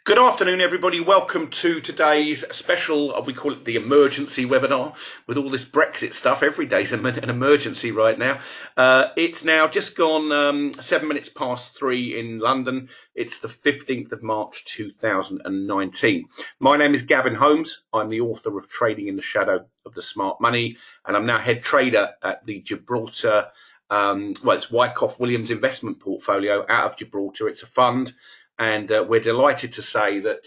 Good afternoon, everybody. Welcome to today's special, we call it the emergency webinar. With all this Brexit stuff, every day's an emergency right now. It's now just gone 7 minutes past 3 in London. It's the 15th of March 2019. My name is Gavin Holmes. I'm the author of Trading in the Shadow of the Smart Money, and I'm now head trader at the Gibraltar, it's Wyckoff Williams investment portfolio out of Gibraltar. It's a fund. And we're delighted to say that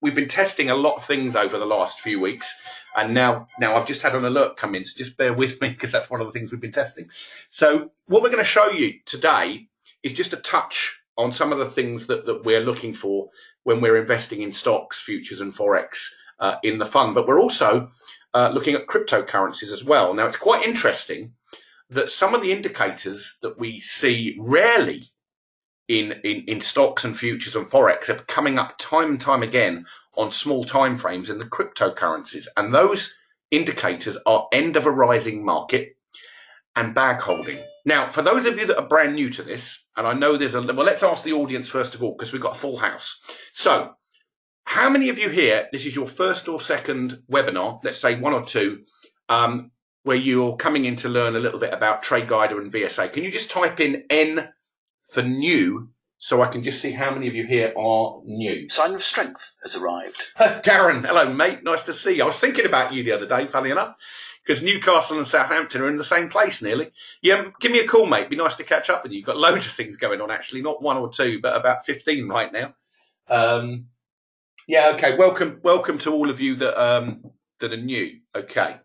we've been testing a lot of things over the last few weeks. And now I've just had an alert come in, so just bear with me because that's one of the things we've been testing. So what we're going to show you today is just a touch on some of the things that we're looking for when we're investing in stocks, futures and Forex in the fund. But we're also looking at cryptocurrencies as well. Now, it's quite interesting that some of the indicators that we see rarely in stocks and futures and Forex are coming up time and time again on small time frames in the cryptocurrencies. And those indicators are end of a rising market and bag holding. Now, for those of you that are brand new to this, and I know let's ask the audience first of all, because we've got a full house. So how many of you here, this is your first or second webinar, let's say one or two, where you're coming in to learn a little bit about Trade Guider and VSA? Can you just type in N for new, so I can just see how many of you here are new. Sign of strength has arrived. Darren, hello mate, nice to see you. I was thinking about you the other day, funny enough, because Newcastle and Southampton are in the same place nearly. Yeah, give me a call, mate. Be nice to catch up with you. You've got loads of things going on, actually, not one or two, but about 15 right now. Okay. Welcome to all of you that are new. Okay.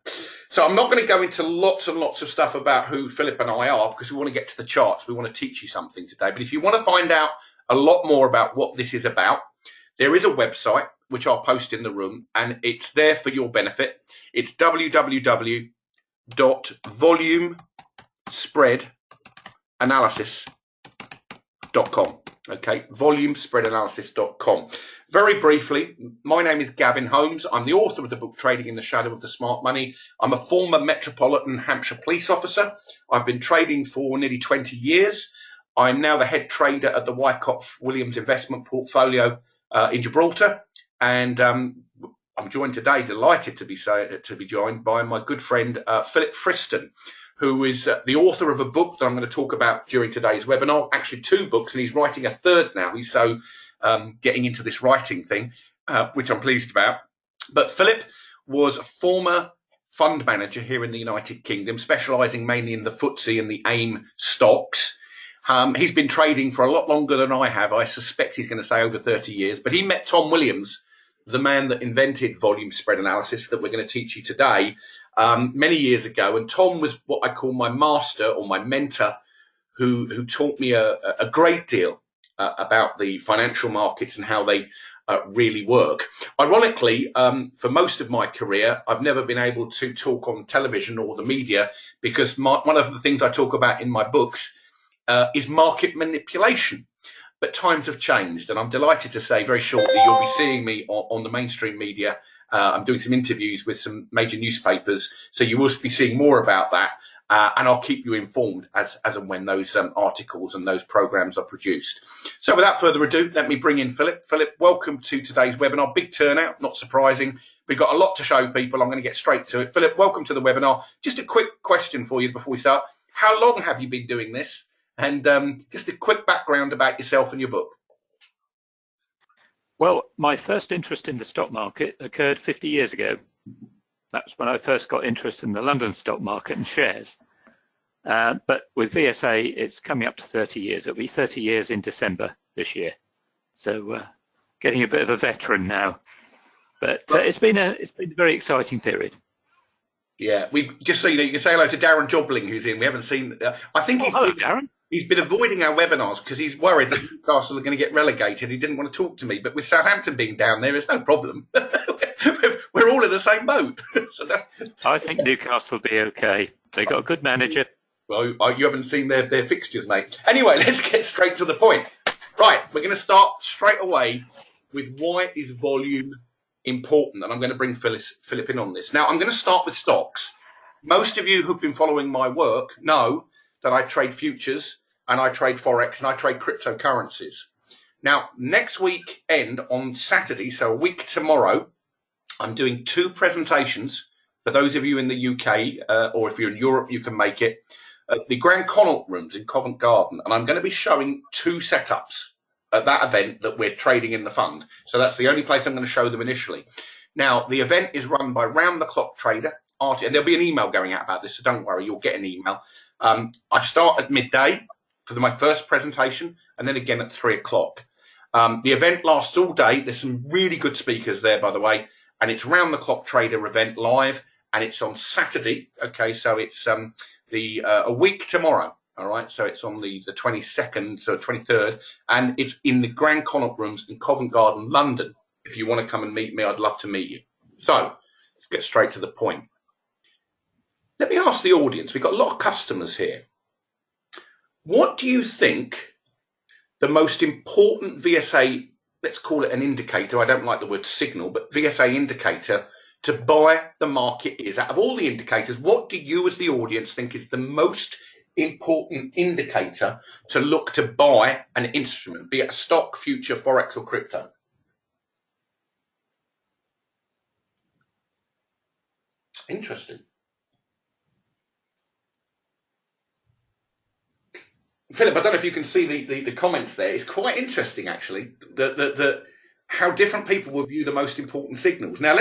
So I'm not going to go into lots and lots of stuff about who Philip and I are, because we want to get to the charts. We want to teach you something today. But if you want to find out a lot more about what this is about, there is a website, which I'll post in the room, and it's there for your benefit. It's www.volumespreadanalysis.com. Okay, volumespreadanalysis.com. Very briefly, my name is Gavin Holmes. I'm the author of the book Trading in the Shadow of the Smart Money. I'm a former Metropolitan Hampshire police officer. I've been trading for nearly 20 years. I'm now the head trader at the Wyckoff Williams investment portfolio in Gibraltar. And I'm joined today, delighted to be joined by my good friend, Philip Friston, who is the author of a book that I'm going to talk about during today's webinar. Actually, two books, and he's writing a third now. He's so getting into this writing thing, which I'm pleased about. But Philip was a former fund manager here in the United Kingdom, specialising mainly in the FTSE and the AIM stocks. He's been trading for a lot longer than I have. I suspect he's going to say over 30 years. But he met Tom Williams, the man that invented volume spread analysis that we're going to teach you today, many years ago. And Tom was what I call my master or my mentor, who taught me a great deal about the financial markets and how they really work. Ironically, for most of my career, I've never been able to talk on television or the media, because one of the things I talk about in my books is market manipulation. But times have changed, and I'm delighted to say very shortly you'll be seeing me on the mainstream media. I'm doing some interviews with some major newspapers, so you will be seeing more about that. And I'll keep you informed as and when those articles and those programs are produced. So without further ado, let me bring in Philip. Philip, welcome to today's webinar. Big turnout, not surprising. We've got a lot to show people. I'm going to get straight to it. Philip, welcome to the webinar. Just a quick question for you before we start. How long have you been doing this? And just a quick background about yourself and your book. Well, my first interest in the stock market occurred 50 years ago. That's when I first got interested in the London stock market and shares. But with VSA, it's coming up to 30 years. It'll be 30 years in December this year. So getting a bit of a veteran now. But it's been a very exciting period. Yeah, we just so you can say hello to Darren Jobling, who's in. We haven't seen. I think hello, Darren. He's been avoiding our webinars because he's worried that Newcastle are going to get relegated. He didn't want to talk to me, but with Southampton being down there, it's no problem. We're all in the same boat. I think Newcastle will be okay. They got a good manager. Well, you haven't seen their fixtures, mate. Anyway, let's get straight to the point. Right, we're going to start straight away with why is volume important, and I'm going to bring Philip in on this. Now, I'm going to start with stocks. Most of you who've been following my work know that I trade futures and I trade Forex and I trade cryptocurrencies. Now, next weekend on Saturday, so a week tomorrow, I'm doing 2 presentations for those of you in the UK, or if you're in Europe, you can make it, at the Grand Connaught Rooms in Covent Garden. And I'm going to be showing 2 setups at that event that we're trading in the fund. So that's the only place I'm going to show them initially. Now, the event is run by Round the Clock Trader, and there'll be an email going out about this, so don't worry, you'll get an email. I start at midday for my first presentation, and then again at 3 o'clock. The event lasts all day. There's some really good speakers there, by the way, and it's Round the Clock Trader event live, and it's on Saturday. Okay, so it's a week tomorrow. All right, so it's on the 22nd, so 23rd, and it's in the Grand Connaught Rooms in Covent Garden, London. If you want to come and meet me, I'd love to meet you. So let's get straight to the point. Let me ask the audience. We've got a lot of customers here. What do you think the most important VSA, let's call it an indicator, I don't like the word signal, but VSA indicator to buy the market is? Out of all the indicators, what do you as the audience think is the most important indicator to look to buy an instrument, be it a stock, future, forex or crypto? Interesting. Philip, I don't know if you can see the comments there. It's quite interesting, actually, how different people will view the most important signals. Now,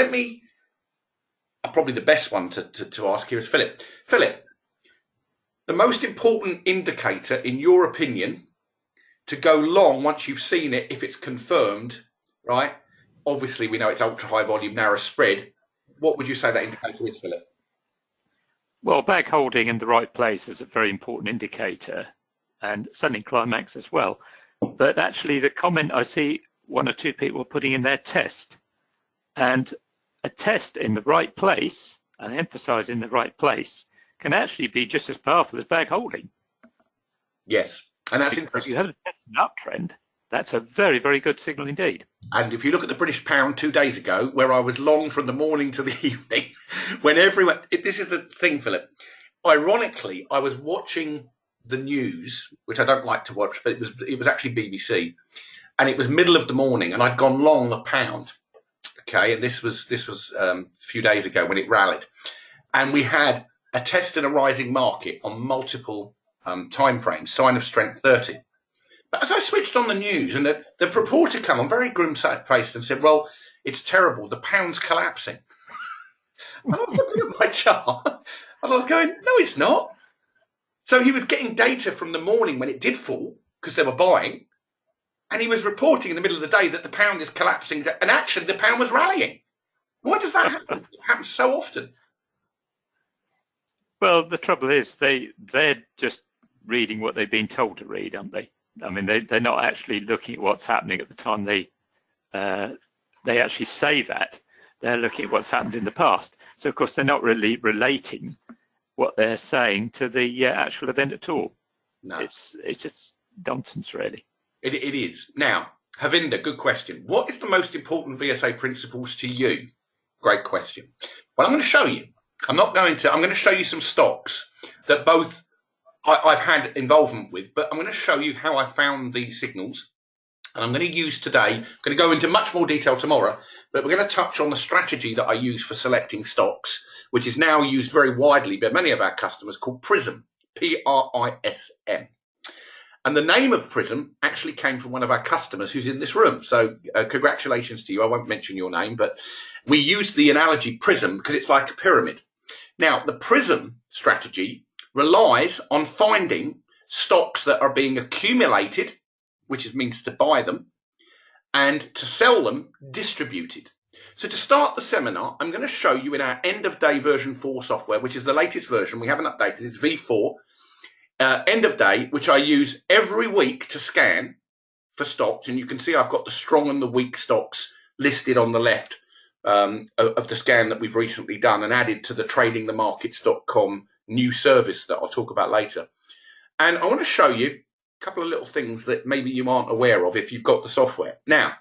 probably the best one to ask here is Philip. Philip, the most important indicator, in your opinion, to go long once you've seen it, if it's confirmed, right? Obviously, we know it's ultra high volume, narrow spread. What would you say that indicator is, Philip? Well, bag holding in the right place is a very important indicator, and selling climax as well. But actually, the comment I see 1 or 2 people putting in their test, and a test in the right place, and emphasize in the right place, can actually be just as powerful as bag holding. Yes, and that's because if you have a test an uptrend, that's a very, very good signal indeed. And if you look at the British pound 2 days ago, where I was long from the morning to the evening, when everyone, this is the thing, Philip, ironically, I was watching the news, which I don't like to watch, but it was actually BBC, and it was middle of the morning, and I'd gone long the pound. Okay, and this was a few days ago when it rallied, and we had a test in a rising market on multiple time frames, sign of strength 30. But as I switched on the news, and the reporter came on very grim-faced and said, well, it's terrible, the pound's collapsing. And I was looking at my chart, and I was going, no, it's not. So he was getting data from the morning when it did fall, because they were buying, and he was reporting in the middle of the day that the pound is collapsing, and actually the pound was rallying. Why does that happen? It happens so often. Well, the trouble is they're just reading what they've been told to read, aren't they? I mean, they're not actually looking at what's happening at the time they actually say that. They're looking at what's happened in the past. So, of course, they're not really relating what they're saying to the actual event at all. No. It's just nonsense, really. It is. Now, Havinder, good question. What is the most important VSA principles to you? Great question. Well, I'm going to show you. I'm going to show you some stocks that both I've had involvement with, but I'm going to show you how I found these signals. And I'm going to use today, I'm going to go into much more detail tomorrow, but we're going to touch on the strategy that I use for selecting stocks, which is now used very widely by many of our customers, called PRISM, P-R-I-S-M. And the name of PRISM actually came from one of our customers who's in this room. So congratulations to you. I won't mention your name, but we use the analogy PRISM because it's like a pyramid. Now, the PRISM strategy relies on finding stocks that are being accumulated, which means to buy them, and to sell them distributed. So to start the seminar, I'm going to show you in our end of day version 4 software, which is the latest version. We haven't updated. It's V4. End of day, which I use every week to scan for stocks. And you can see I've got the strong and the weak stocks listed on the left of the scan that we've recently done and added to the tradingthemarkets.com new service that I'll talk about later. And I want to show you a couple of little things that maybe you aren't aware of if you've got the software. Now,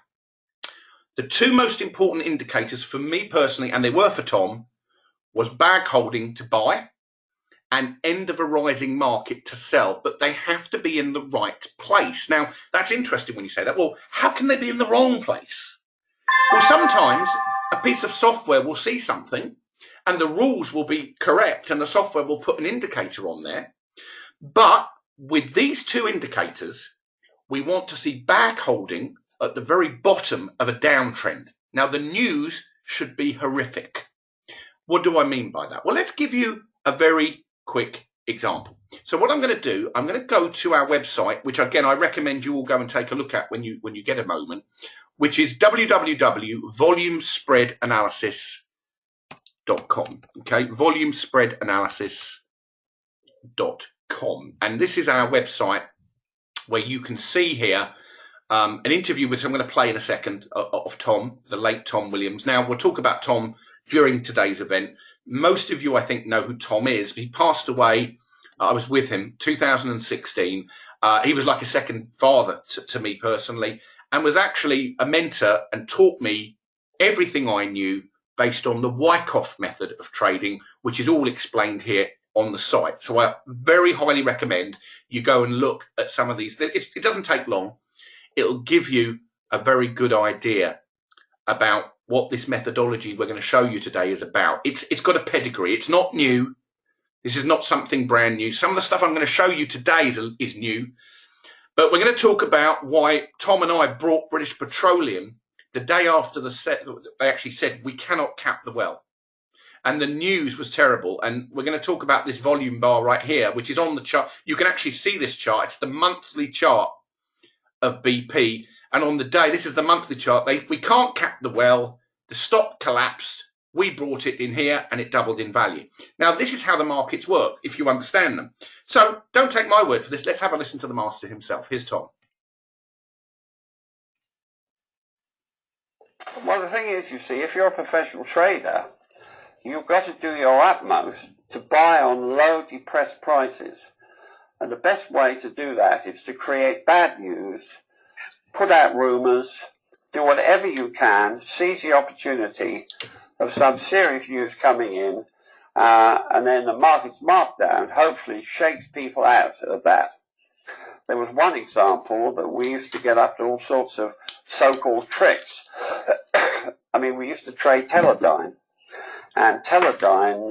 the 2 most important indicators for me personally, and they were for Tom, was bag holding to buy and end of a rising market to sell, but they have to be in the right place. Now, that's interesting when you say that. Well, how can they be in the wrong place? Well, sometimes a piece of software will see something and the rules will be correct and the software will put an indicator on there. But with these two indicators, we want to see back holding at the very bottom of a downtrend. Now, the news should be horrific. What do I mean by that? Well, let's give you a very quick example. So what I'm going to do, I'm going to go to our website, which again, I recommend you all go and take a look at when you get a moment, which is www.volumespreadanalysis.com. Okay, volumespreadanalysis.com. And this is our website where you can see here an interview which I'm going to play in a second of Tom, the late Tom Williams. Now, we'll talk about Tom during today's event. Most of you, I think, know who Tom is. He passed away. I was with him 2016. He was like a second father to me personally, and was actually a mentor and taught me everything I knew based on the Wyckoff method of trading, which is all explained here on the site. So I very highly recommend you go and look at some of these. It doesn't take long. It'll give you a very good idea about what this methodology we're going to show you today is about. It's got a pedigree. It's not new. This is not something brand new. Some of the stuff I'm going to show you today is new. But we're going to talk about why Tom and I brought British Petroleum the day after the set. They actually said, we cannot cap the well. And the news was terrible. And we're going to talk about this volume bar right here, which is on the chart. You can actually see this chart. It's the monthly chart of BP. And on the day, this is the monthly chart. We can't cap the well. The stock collapsed. We brought it in here and it doubled in value. Now, this is how the markets work, if you understand them. So don't take my word for this. Let's have a listen to the master himself. Here's Tom. Well, the thing is, you see, if you're a professional trader, you've got to do your utmost to buy on low depressed prices. And the best way to do that is to create bad news, put out rumours, do whatever you can, seize the opportunity of some serious news coming in, and then the market's markdown hopefully shakes people out of that. There was one example that we used to get up to all sorts of so-called tricks. I mean, we used to trade Teledyne, and Teledyne,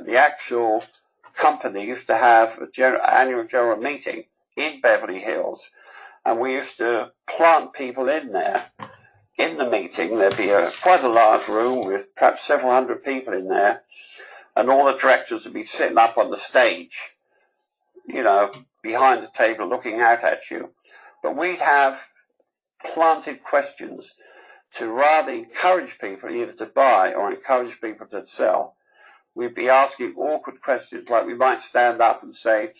the actual company, used to have an annual general meeting in Beverly Hills, and we used to plant people in there. In the meeting, there'd be quite a large room with perhaps several hundred people in there, and all the directors would be sitting up on the stage, you know, behind the table looking out at you. But we'd have planted questions to rather encourage people either to buy or encourage people to sell. We'd be asking awkward questions like we might stand up and say,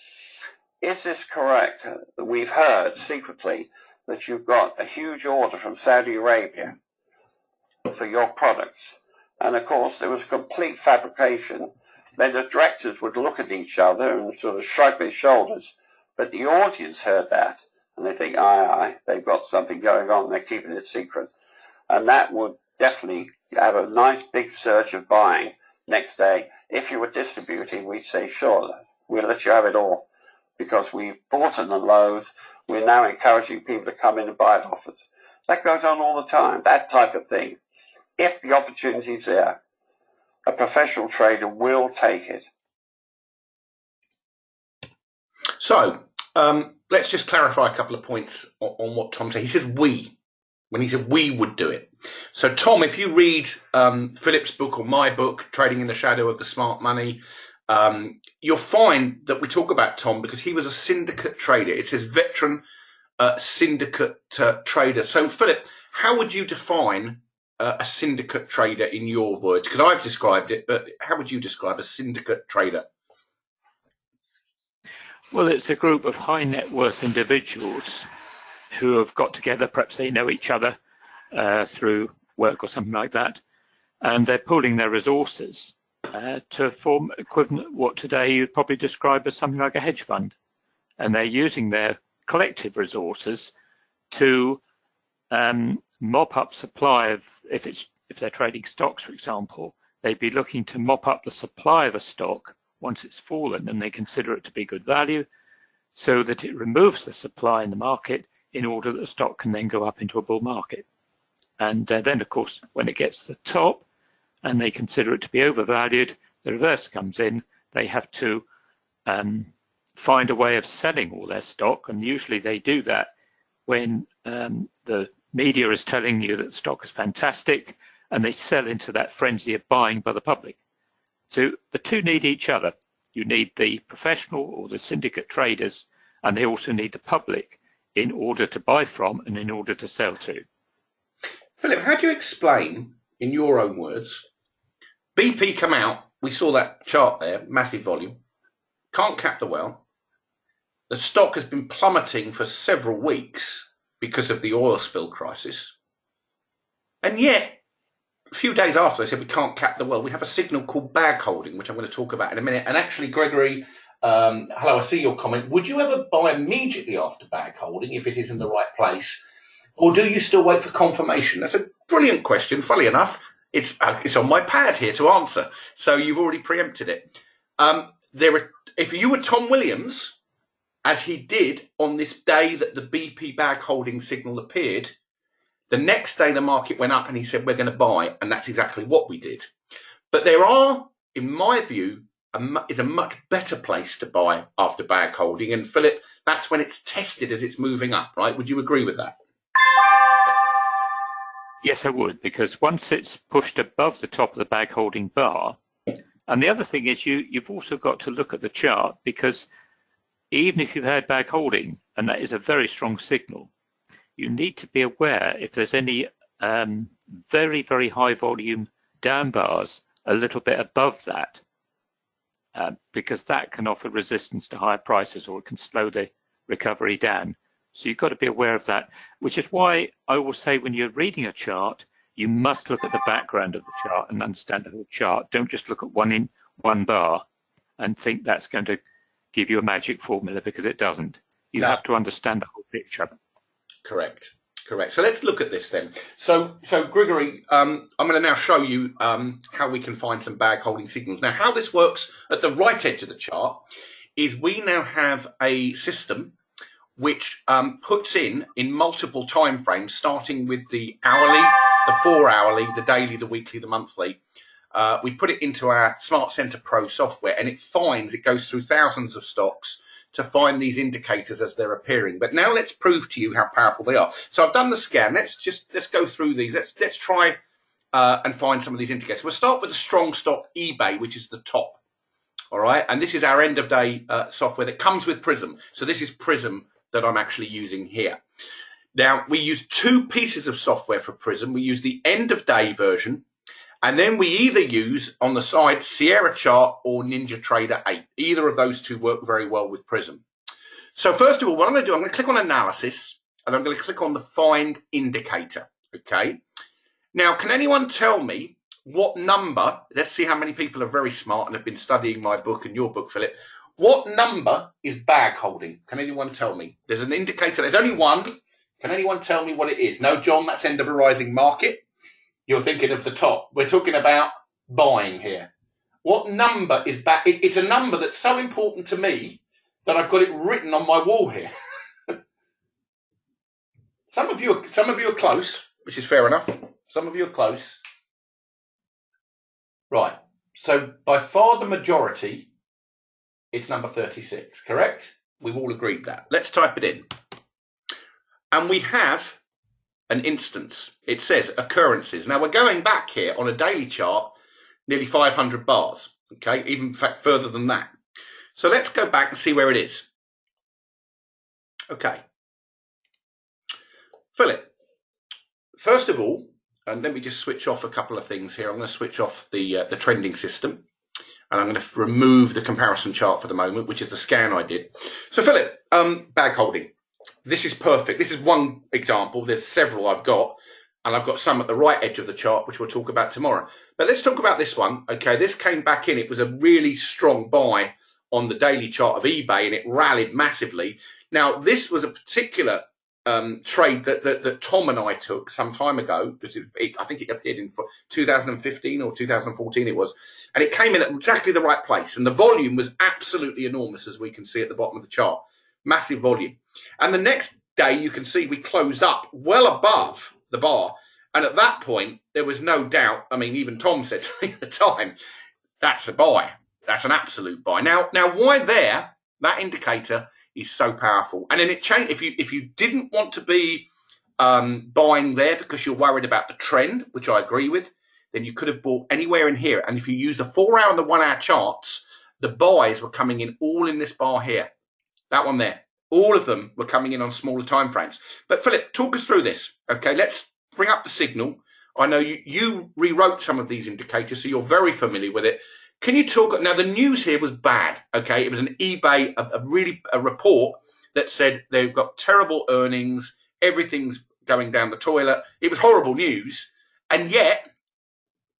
is this correct that we've heard secretly that you've got a huge order from Saudi Arabia for your products? And of course, there was complete fabrication. Then the directors would look at each other and sort of shrug their shoulders. But the audience heard that and they think, aye, they've got something going on. They're keeping it secret. And that would definitely have a nice big surge of buying next day. If you were distributing, we'd say, sure, we'll let you have it all, because we've bought in the lows. We're now encouraging people to come in and buy it off us. That goes on all the time, that type of thing. If the opportunity's there, a professional trader will take it. So let's just clarify a couple of points on what Tom said. He said we, when he said we would do it. So Tom, if you read Philip's book or my book, Trading in the Shadow of the Smart Money, you'll find that we talk about Tom because he was a syndicate trader. It says veteran syndicate trader. So Philip, how would you define a syndicate trader in your words? Because I've described it, but how would you describe a syndicate trader? Well, it's a group of high net worth individuals who have got together. Perhaps they know each other through work or something like that, and they're pooling their resources to form equivalent what today you'd probably describe as something like a hedge fund. And they're using their collective resources to mop up supply of, if they're trading stocks, for example, they'd be looking to mop up the supply of a stock once it's fallen, and they consider it to be good value, so that it removes the supply in the market in order that the stock can then go up into a bull market. And then, of course, when it gets to the top and they consider it to be overvalued, the reverse comes in. They have to find a way of selling all their stock, and usually they do that when the media is telling you that the stock is fantastic, and they sell into that frenzy of buying by the public. So the two need each other. You need the professional or the syndicate traders, and they also need the public in order to buy from and in order to sell to. Philip, how do you explain, in your own words, BP come out, we saw that chart there, massive volume, can't cap the well, the stock has been plummeting for several weeks because of the oil spill crisis, and yet a few days after they said we can't cap the well, we have a signal called bag holding, which I'm going to talk about in a minute. And actually, Gregory, hello, I see your comment. Would you ever buy immediately after bag holding if it is in the right place? Or do you still wait for confirmation? That's a brilliant question. Funnily enough, it's on my pad here to answer. So you've already preempted it. If you were Tom Williams, as he did on this day that the BP bag holding signal appeared, the next day the market went up and he said, we're going to buy. And that's exactly what we did. But there are, in my view, is a much better place to buy after bag holding. And Philip, that's when it's tested as it's moving up, right? Would you agree with that? Yes, I would, because once it's pushed above the top of the bag holding bar, and the other thing is you've also got to look at the chart, because even if you've had bag holding, and that is a very strong signal, you need to be aware if there's any very, very high volume down bars a little bit above that, because that can offer resistance to higher prices, or it can slow the recovery down. So you've got to be aware of that, which is why I will say when you're reading a chart, you must look at the background of the chart and understand the whole chart. Don't just look at one bar and think that's going to give you a magic formula, because it doesn't. You have to understand the whole picture. Correct. So let's look at this then. So Gregory, I'm going to now show you how we can find some bag holding signals. Now, how this works at the right edge of the chart is we now have a system which puts in multiple time frames, starting with the hourly, the 4 hourly, the daily, the weekly, the monthly. We put it into our Smart Center Pro software, and it goes through thousands of stocks to find these indicators as they're appearing. But now let's prove to you how powerful they are. So I've done the scan. Let's go through these. Let's try and find some of these indicators. We'll start with the strong stock eBay, which is the top. All right, and this is our end of day software that comes with Prism. So this is Prism that I'm actually using here. Now, we use two pieces of software for Prism. We use the end of day version, and then we either use on the side Sierra Chart or NinjaTrader 8. Either of those two work very well with Prism. So first of all, what I'm going to do, I'm going to click on Analysis, and I'm going to click on the Find Indicator. Okay. Now, can anyone tell me what number? Let's see how many people are very smart and have been studying my book and your book, Philip. What number is bag holding? Can anyone tell me? There's an indicator. There's only one. Can anyone tell me what it is? No, John, that's end of a rising market. You're thinking of the top. We're talking about buying here. What number is bag? It's a number that's so important to me that I've got it written on my wall here. Some of you are close, which is fair enough. Some of you are close. Right. So by far the majority, it's number 36, correct? We've all agreed that. Let's type it in. And we have an instance. It says occurrences. Now we're going back here on a daily chart, nearly 500 bars. Okay, even in fact further than that. So let's go back and see where it is. Okay. Philip, first of all, and let me just switch off a couple of things here. I'm going to switch off the trending system. And I'm going to remove the comparison chart for the moment, which is the scan I did. So Philip, bag holding. This is perfect. This is one example. There's several I've got, and I've got some at the right edge of the chart, which we'll talk about tomorrow. But let's talk about this one. Okay, this came back in. It was a really strong buy on the daily chart of eBay, and it rallied massively. Now, this was a particular trade that Tom and I took some time ago, because I think it appeared in 2015 or 2014 it was, and it came in at exactly the right place, and the volume was absolutely enormous, as we can see at the bottom of the chart. Massive volume. And the next day you can see we closed up well above the bar, and at that point there was no doubt. I mean, even Tom said to me at the time, that's a buy. That's an absolute buy. Now why there? That indicator is so powerful. And then it changed. If you didn't want to be buying there because you're worried about the trend, which I agree with, then you could have bought anywhere in here. And if you use the 4-hour and the 1-hour charts, the buys were coming in all in this bar here. That one there. All of them were coming in on smaller time frames. But Philip, talk us through this. Okay, let's bring up the signal. I know you rewrote some of these indicators, so you're very familiar with it. Can you talk? Now, the news here was bad, okay? It was an eBay, a report that said they've got terrible earnings, everything's going down the toilet. It was horrible news, and yet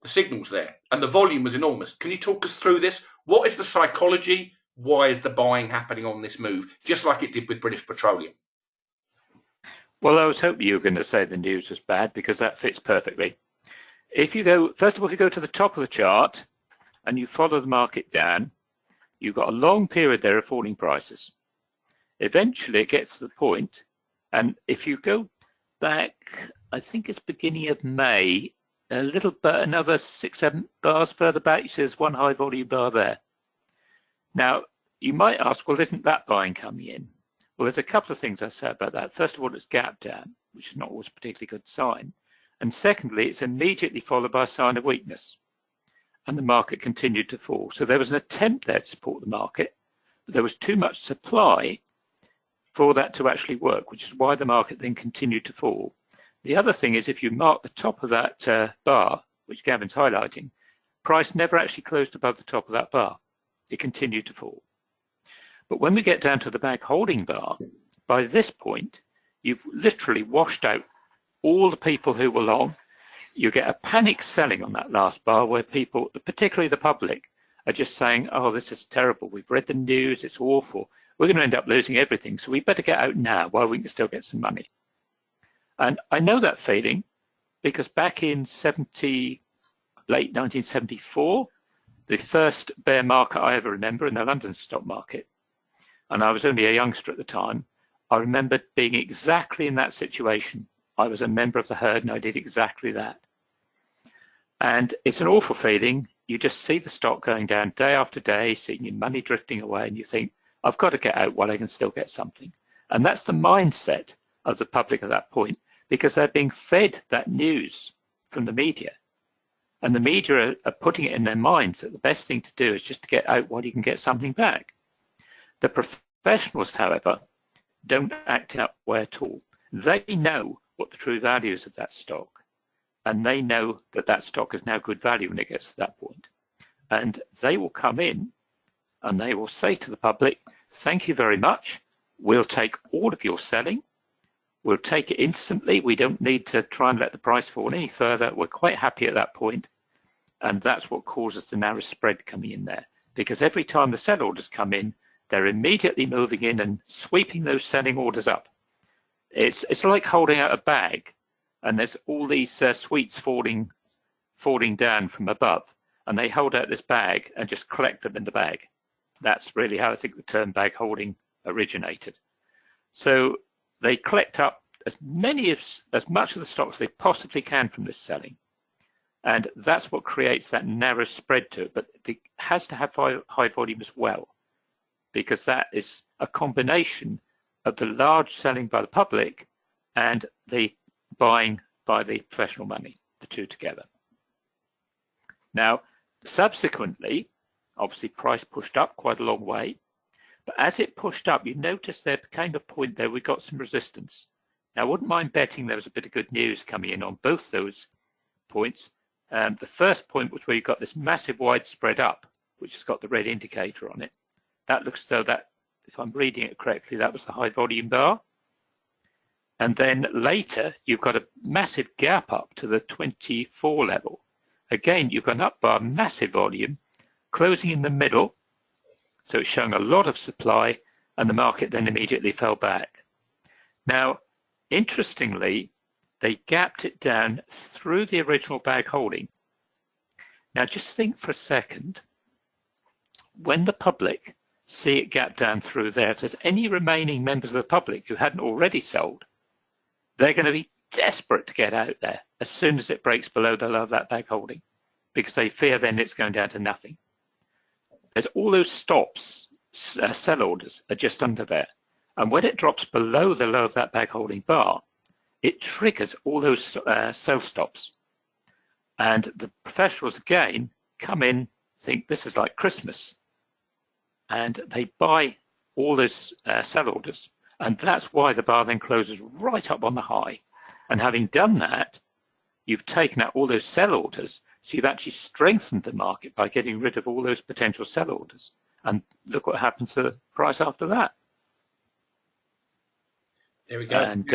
the signal's there, and the volume was enormous. Can you talk us through this? What is the psychology? Why is the buying happening on this move, just like it did with British Petroleum? Well, I was hoping you were going to say the news was bad, because that fits perfectly. If you go, first of all, if you go to the top of the chart, and you follow the market down, you've got a long period there of falling prices. Eventually it gets to the point, and if you go back, I think it's beginning of May, a little bit, another 6-7 bars further back, you see there's one high volume bar there. Now, you might ask, well, isn't that buying coming in? Well, there's a couple of things I say about that. First of all, it's gap down, which is not always a particularly good sign. And secondly, it's immediately followed by a sign of weakness. And the market continued to fall. So there was an attempt there to support the market, but there was too much supply for that to actually work, which is why the market then continued to fall. The other thing is, if you mark the top of that bar, which Gavin's highlighting, price never actually closed above the top of that bar. It continued to fall. But when we get down to the bag holding bar, by this point, you've literally washed out all the people who were long. You get a panic selling on that last bar where people, particularly the public, are just saying, oh, this is terrible. We've read the news. It's awful. We're going to end up losing everything. So we better get out now while we can still get some money. And I know that feeling because back in late 1974, the first bear market I ever remember in the London stock market, and I was only a youngster at the time, I remember being exactly in that situation. I was a member of the herd and I did exactly that. And it's an awful feeling. You just see the stock going down day after day, seeing your money drifting away, and you think, I've got to get out while I can still get something. And that's the mindset of the public at that point, because they're being fed that news from the media. And the media are putting it in their minds that the best thing to do is just to get out while you can get something back. The professionals, however, don't act that way at all. They know what the true value is of that stock, and they know that that stock is now good value when it gets to that point. And they will come in and they will say to the public, thank you very much. We'll take all of your selling. We'll take it instantly. We don't need to try and let the price fall any further. We're quite happy at that point. And that's what causes the narrow spread coming in there. Because every time the sell orders come in, they're immediately moving in and sweeping those selling orders up. It's like holding out a bag, and there's all these sweets falling down from above, and they hold out this bag and just collect them in the bag. That's really how I think the term bag holding originated. So they collect up as much of the stocks they possibly can from this selling, and that's what creates that narrow spread to it. But it has to have high volume as well, because that is a combination of the large selling by the public and the buying by the professional money, the two together. Now, subsequently, obviously price pushed up quite a long way, but as it pushed up, you notice there became a point there we got some resistance. Now, I wouldn't mind betting there was a bit of good news coming in on both those points. The first point was where you got this massive wide spread up, which has got the red indicator on it. That looks as though that, if I'm reading it correctly, that was the high volume bar. And then later, you've got a massive gap up to the 24 level. Again, you've got an up bar, massive volume, closing in the middle. So it's showing a lot of supply, and the market then immediately fell back. Now, Interestingly, they gapped it down through the original bag holding. Now, just think for a second. When the public see it gap down through there, if there's any remaining members of the public who hadn't already sold, they're going to be desperate to get out there as soon as it breaks below the low of that bag holding, because they fear then it's going down to nothing. There's all those stops, sell orders are just under there. And when it drops below the low of that bag holding bar, it triggers all those sell stops. And the professionals, again, come in, think this is like Christmas. And they buy all those sell orders. And that's why the bar then closes right up on the high. And having done that, you've taken out all those sell orders. So you've actually strengthened the market by getting rid of all those potential sell orders. And look what happens to the price after that. There we go. And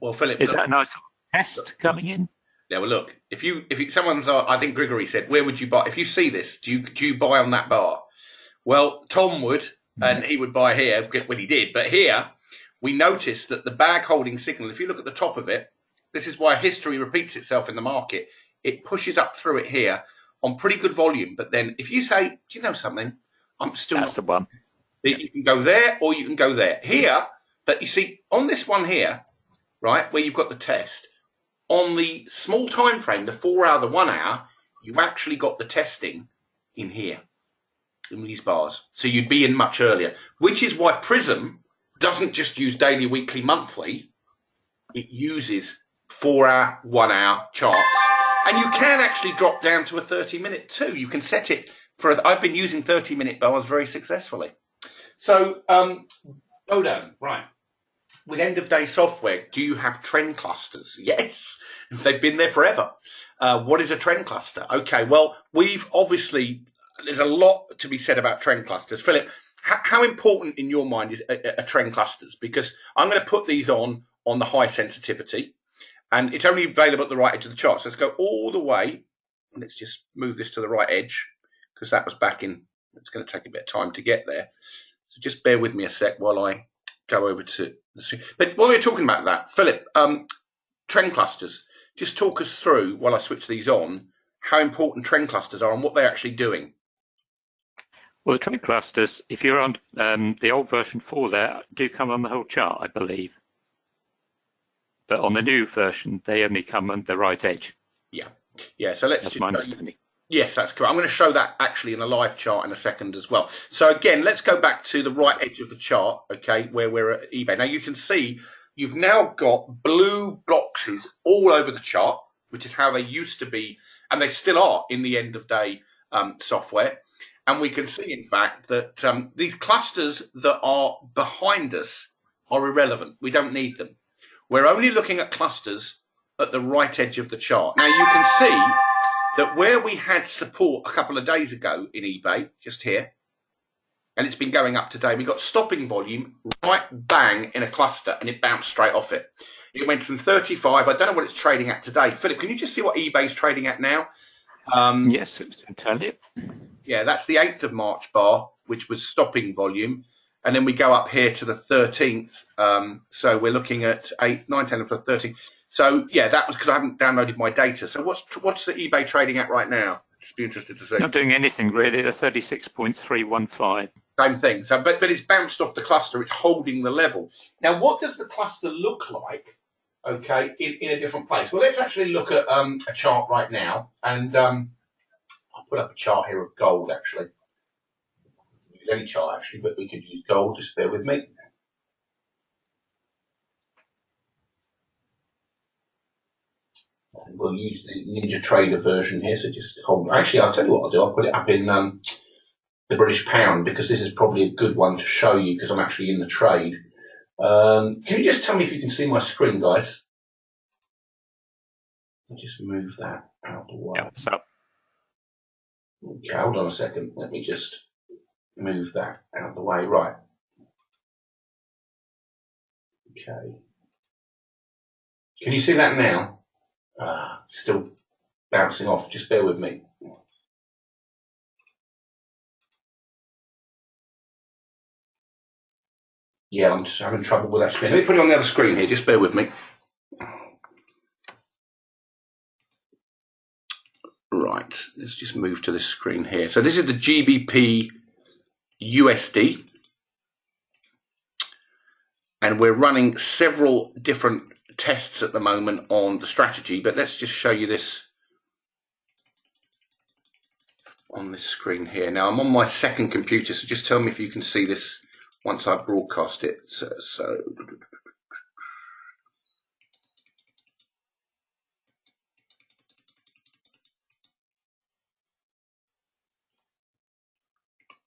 well, Philip, is that a nice test coming in? Yeah, well, look, if someone's, I think Grigory said, where would you buy? If you see this, do you buy on that bar? Well, Tom would, and he would buy here when he did. But here, we noticed that the bag holding signal, if you look at the top of it, this is why history repeats itself in the market. It pushes up through it here on pretty good volume. But then if you say, do you know something? I'm still That's the one. You can go there or you can go there. Here, but you see, on this one here, right, where you've got the test, on the small time frame, the 4 hour, the 1 hour, you actually got the testing in here, in these bars. So you'd be in much earlier, which is why Prism doesn't just use daily, weekly, monthly. It uses 4 hour, 1 hour charts. And you can actually drop down to a 30-minute too. You can set it for, I've been using 30-minute bars very successfully. So, Bodan, right. With end-of-day software, do you have trend clusters? Yes, they've been there forever. What is a trend cluster? Okay, well, we've obviously, there's a lot to be said about trend clusters. Philip, how important in your mind is a trend clusters? Because I'm going to put these on the high sensitivity, and it's only available at the right edge of the chart. So let's go all the way. Let's just move this to the right edge, because that was back in, it's going to take a bit of time to get there. So just bear with me a sec while I go over to the screen. But while we're talking about that, Philip, trend clusters, just talk us through, while I switch these on, how important trend clusters are and what they're actually doing. Well, the trend clusters, if you're on the old version 4 there, do come on the whole chart, I believe. But on the new version, they only come on the right edge. Yeah. So let's That's just my understanding. Yes, that's correct. I'm going to show that actually in a live chart in a second as well. So again, let's go back to the right edge of the chart, okay, where we're at eBay. Now you can see you've now got blue boxes all over the chart, which is how they used to be, and they still are in the end of day software. And we can see, in fact, that these clusters that are behind us are irrelevant. We don't need them. We're only looking at clusters at the right edge of the chart. Now you can see that where we had support a couple of days ago in eBay, just here, and it's been going up today, we got stopping volume right bang in a cluster, and it bounced straight off it. It went from 35, I don't know what it's trading at today. Philip, can you just see what eBay's trading at now? Yes, it's entirely. Yeah, that's the 8th of March bar, which was stopping volume. And then we go up here to the 13th. So we're looking at 8th, 9th, 10th, 11th, 13th. So, yeah, that was because I haven't downloaded my data. So what's the eBay trading at right now? Just be interested to see. Not doing anything really. They're 36.315. Same thing. So, but it's bounced off the cluster. It's holding the level. Now, what does the cluster look like? Okay, in a different place. Well, let's actually look at a chart right now, and I'll put up a chart here of gold. Actually, use any chart actually, but we could use gold. Just bear with me. And we'll use the Ninja Trader version here. So just hold. Actually, I'll tell you what I'll do. I'll put it up in the British pound, because this is probably a good one to show you because I'm actually in the trade. Can you just tell me if you can see my screen, guys? I'll just move that out of the way. Yeah, what's up? Okay, hold on a second. Let me just move that out of the way. Right. Okay. Can you see that now? Still bouncing off. Just bear with me. Yeah, I'm just having trouble with that screen. Let me put it on the other screen here. Just bear with me. Right, let's just move to this screen here. So this is the GBP USD. And we're running several different tests at the moment on the strategy, but let's just show you this on this screen here. Now I'm on my second computer, so just tell me if you can see this once I broadcast it. So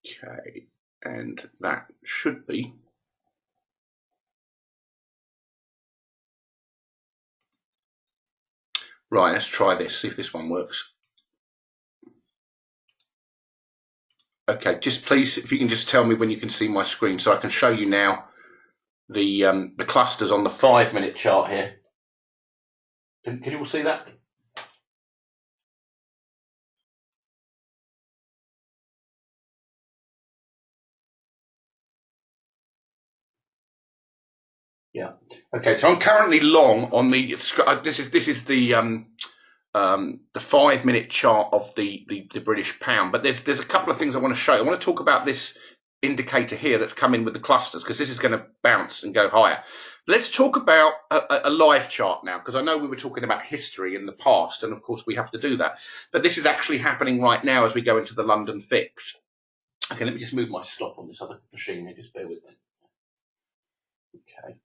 okay, and that should be right. Let's try this, see if this one works. Okay, just please, if you can just tell me when you can see my screen so I can show you now the clusters on the 5-minute chart here. Can you all see that? Yeah. Okay, so I'm currently long on the this is the 5-minute chart of the British pound, but there's a couple of things I want to show you. I want to talk about this indicator here that's come in with the clusters, because this is going to bounce and go higher. Let's talk about a live chart now, because I know we were talking about history in the past, and of course we have to do that, but this is actually happening right now as we go into the London fix. Okay, let me just move my stop on this other machine here, just bear with me. Okay,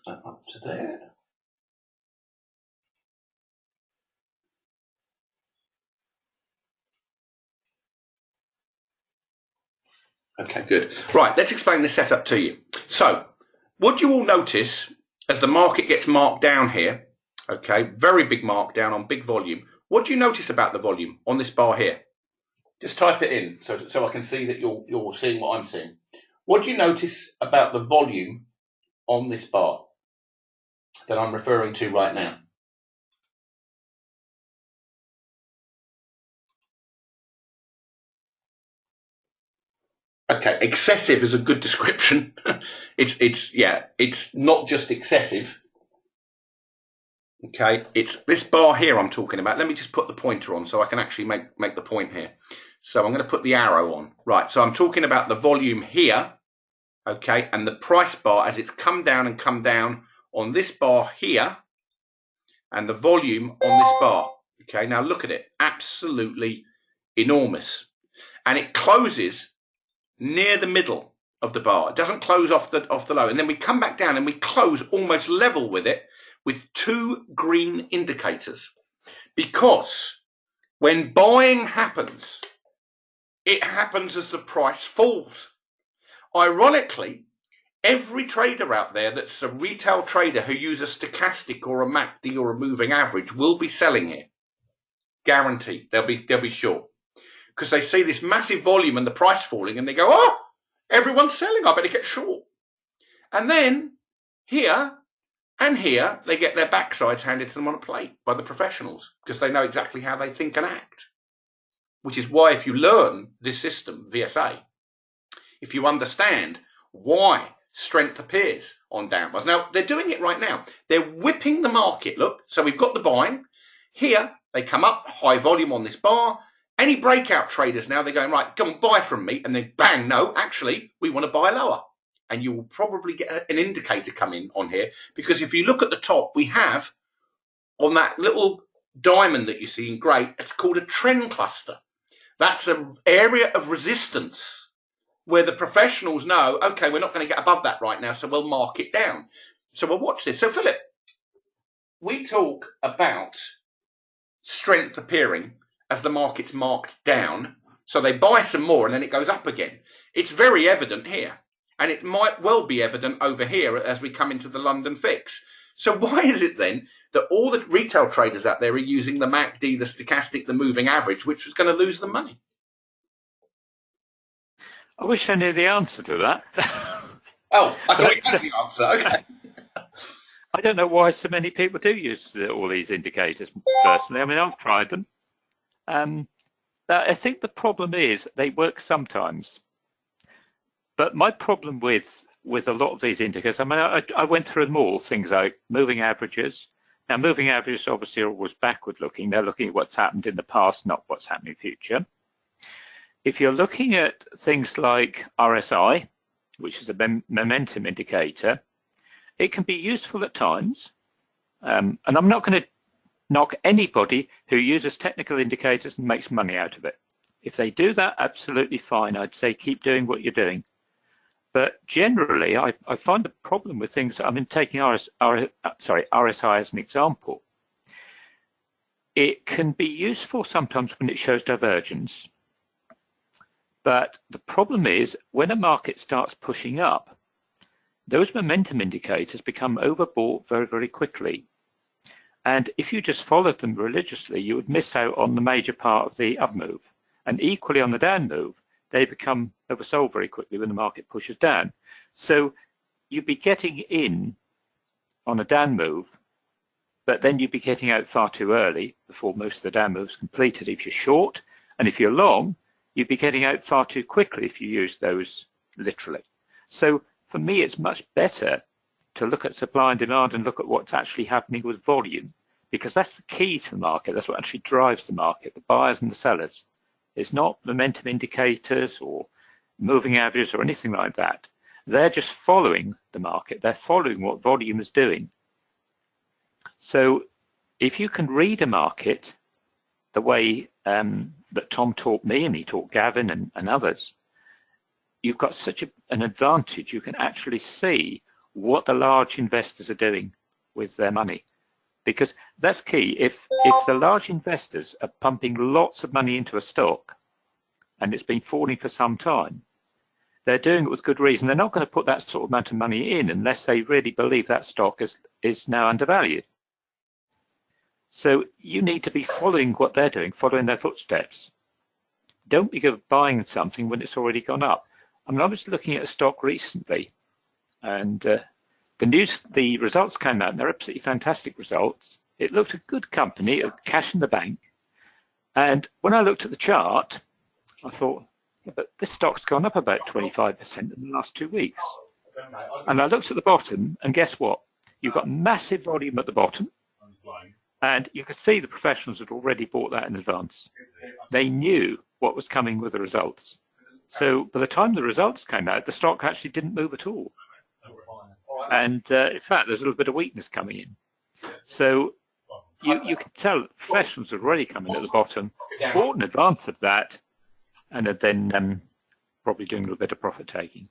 that up to there. Okay, good. Right, let's explain the setup to you. So, what you all notice as the market gets marked down here, okay, very big markdown on big volume. What do you notice about the volume on this bar here? Just type it in so I can see that you're seeing what I'm seeing. What do you notice about the volume on this bar that I'm referring to right now? Okay, excessive is a good description. It's not just excessive. Okay, it's this bar here I'm talking about. Let me just put the pointer on so I can actually make the point here. So I'm going to put the arrow on. Right, so I'm talking about the volume here, okay, and the price bar as it's come down and come down on this bar here, and the volume on this bar. Okay, now look at it, absolutely enormous. And it closes near the middle of the bar. It doesn't close off the low. And then we come back down and we close almost level with it with 2 green indicators. Because when buying happens, it happens as the price falls. Ironically, every trader out there that's a retail trader who uses a stochastic or a MACD or a moving average will be selling here. Guaranteed. They'll be short. Because they see this massive volume and the price falling and they go, oh, everyone's selling, I better get short. And then here and here, they get their backsides handed to them on a plate by the professionals because they know exactly how they think and act. Which is why if you learn this system, VSA, if you understand why strength appears on downwards. Now, they're doing it right now. They're whipping the market. Look, so we've got the buying. Here, they come up, high volume on this bar. Any breakout traders now, they're going, right, come and buy from me. And then bang, no, actually, we want to buy lower. And you will probably get an indicator come in on here. Because if you look at the top, we have on that little diamond that you see in grey, it's called a trend cluster. That's an area of resistance where the professionals know, okay, we're not going to get above that right now, so we'll mark it down. So we'll watch this. So, Philip, we talk about strength appearing as the market's marked down. So they buy some more and then it goes up again. It's very evident here. And it might well be evident over here as we come into the London fix. So why is it then that all the retail traders out there are using the MACD, the stochastic, the moving average, which was going to lose them money? I wish I knew the answer to that. Oh, I thought you had the answer. Okay. I don't know why so many people do use all these indicators personally. I mean, I've tried them. I think the problem is they work sometimes. But my problem with a lot of these indicators, I mean, I went through them all, things like moving averages. Now, moving averages obviously are always backward looking. They're looking at what's happened in the past, not what's happening in the future. If you're looking at things like RSI, which is a momentum indicator, it can be useful at times. And I'm not going to knock anybody who uses technical indicators and makes money out of it. If they do that, absolutely fine. I'd say keep doing what you're doing. But generally, I find the problem with things, I mean, taking RSI as an example, it can be useful sometimes when it shows divergence. But the problem is when a market starts pushing up, those momentum indicators become overbought very, very quickly. And if you just followed them religiously, you would miss out on the major part of the up move. And equally on the down move, they become oversold very quickly when the market pushes down. So you'd be getting in on a down move, but then you'd be getting out far too early before most of the down moves completed if you're short. And if you're long, you'd be getting out far too quickly if you use those literally. So for me, it's much better to look at supply and demand and look at what's actually happening with volume, because that's the key to the market. That's what actually drives the market, the buyers and the sellers. It's not momentum indicators or moving averages or anything like that. They're just following the market. They're following what volume is doing. So if you can read a market the way that Tom taught me and he taught Gavin and others, you've got such an advantage. You can actually see what the large investors are doing with their money. Because that's key. If the large investors are pumping lots of money into a stock and it's been falling for some time, they're doing it with good reason. They're not going to put that sort of amount of money in unless they really believe that stock is now undervalued. So you need to be following what they're doing, following their footsteps. Don't be buying something when it's already gone up. I mean, I was looking at a stock recently and the results came out and they're absolutely fantastic results. It looked a good company, cash in the bank. And when I looked at the chart, I thought, yeah, but this stock's gone up about 25% in the last 2 weeks. And I looked at the bottom and guess what? You've got massive volume at the bottom. And you could see the professionals had already bought that in advance. They knew what was coming with the results. So by the time the results came out, the stock actually didn't move at all. And in fact, there's a little bit of weakness coming in. So you can tell that professionals are already coming at the bottom, bought in advance of that, and are then probably doing a little bit of profit taking.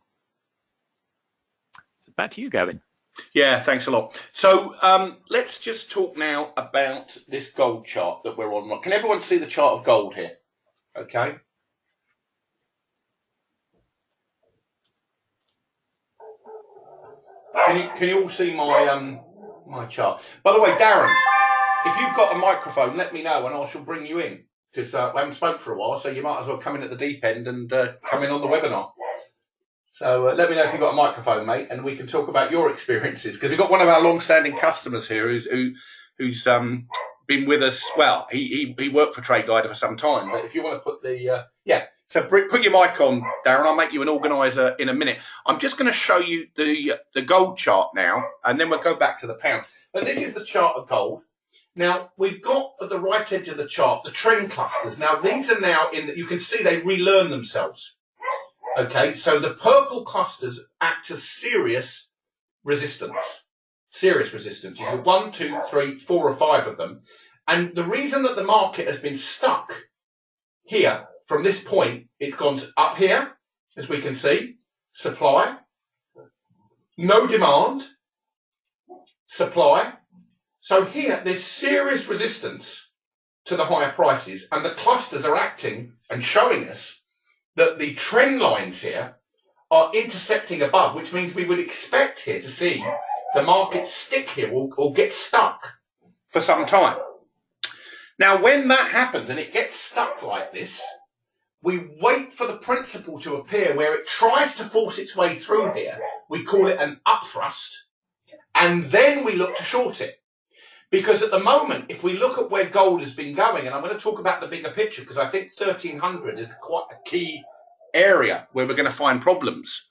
So back to you, Gavin. Yeah, thanks a lot. So let's just talk now about this gold chart that we're on. Can everyone see the chart of gold here? Okay. Can you all see my my chart? By the way, Darren, if you've got a microphone, let me know and I shall bring you in, because we haven't spoken for a while, so you might as well come in at the deep end and come in on the webinar. So let me know if you've got a microphone, mate, and we can talk about your experiences, because we've got one of our long-standing customers here who's been with us. Well, he worked for Trade Guider for some time, but if you want to put the so put your mic on, Darren. I'll make you an organizer in a minute. I'm just going to show you the gold chart now, and then we'll go back to the pound. But this is the chart of gold. Now, we've got at the right edge of the chart the trend clusters. Now, these are now you can see they relearn themselves. Okay, so the purple clusters act as serious resistance. Serious resistance. You have 1, 2, 3, 4 or 5 of them. And the reason that the market has been stuck here, from this point, it's gone up here, as we can see, supply, no demand, supply. So here, there's serious resistance to the higher prices, and the clusters are acting and showing us that the trend lines here are intercepting above, which means we would expect here to see the market stick here or get stuck for some time. Now, when that happens and it gets stuck like this, we wait for the principle to appear where it tries to force its way through here. We call it an upthrust, and then we look to short it. Because at the moment, if we look at where gold has been going, and I'm going to talk about the bigger picture because I think 1300 is quite a key area where we're going to find problems,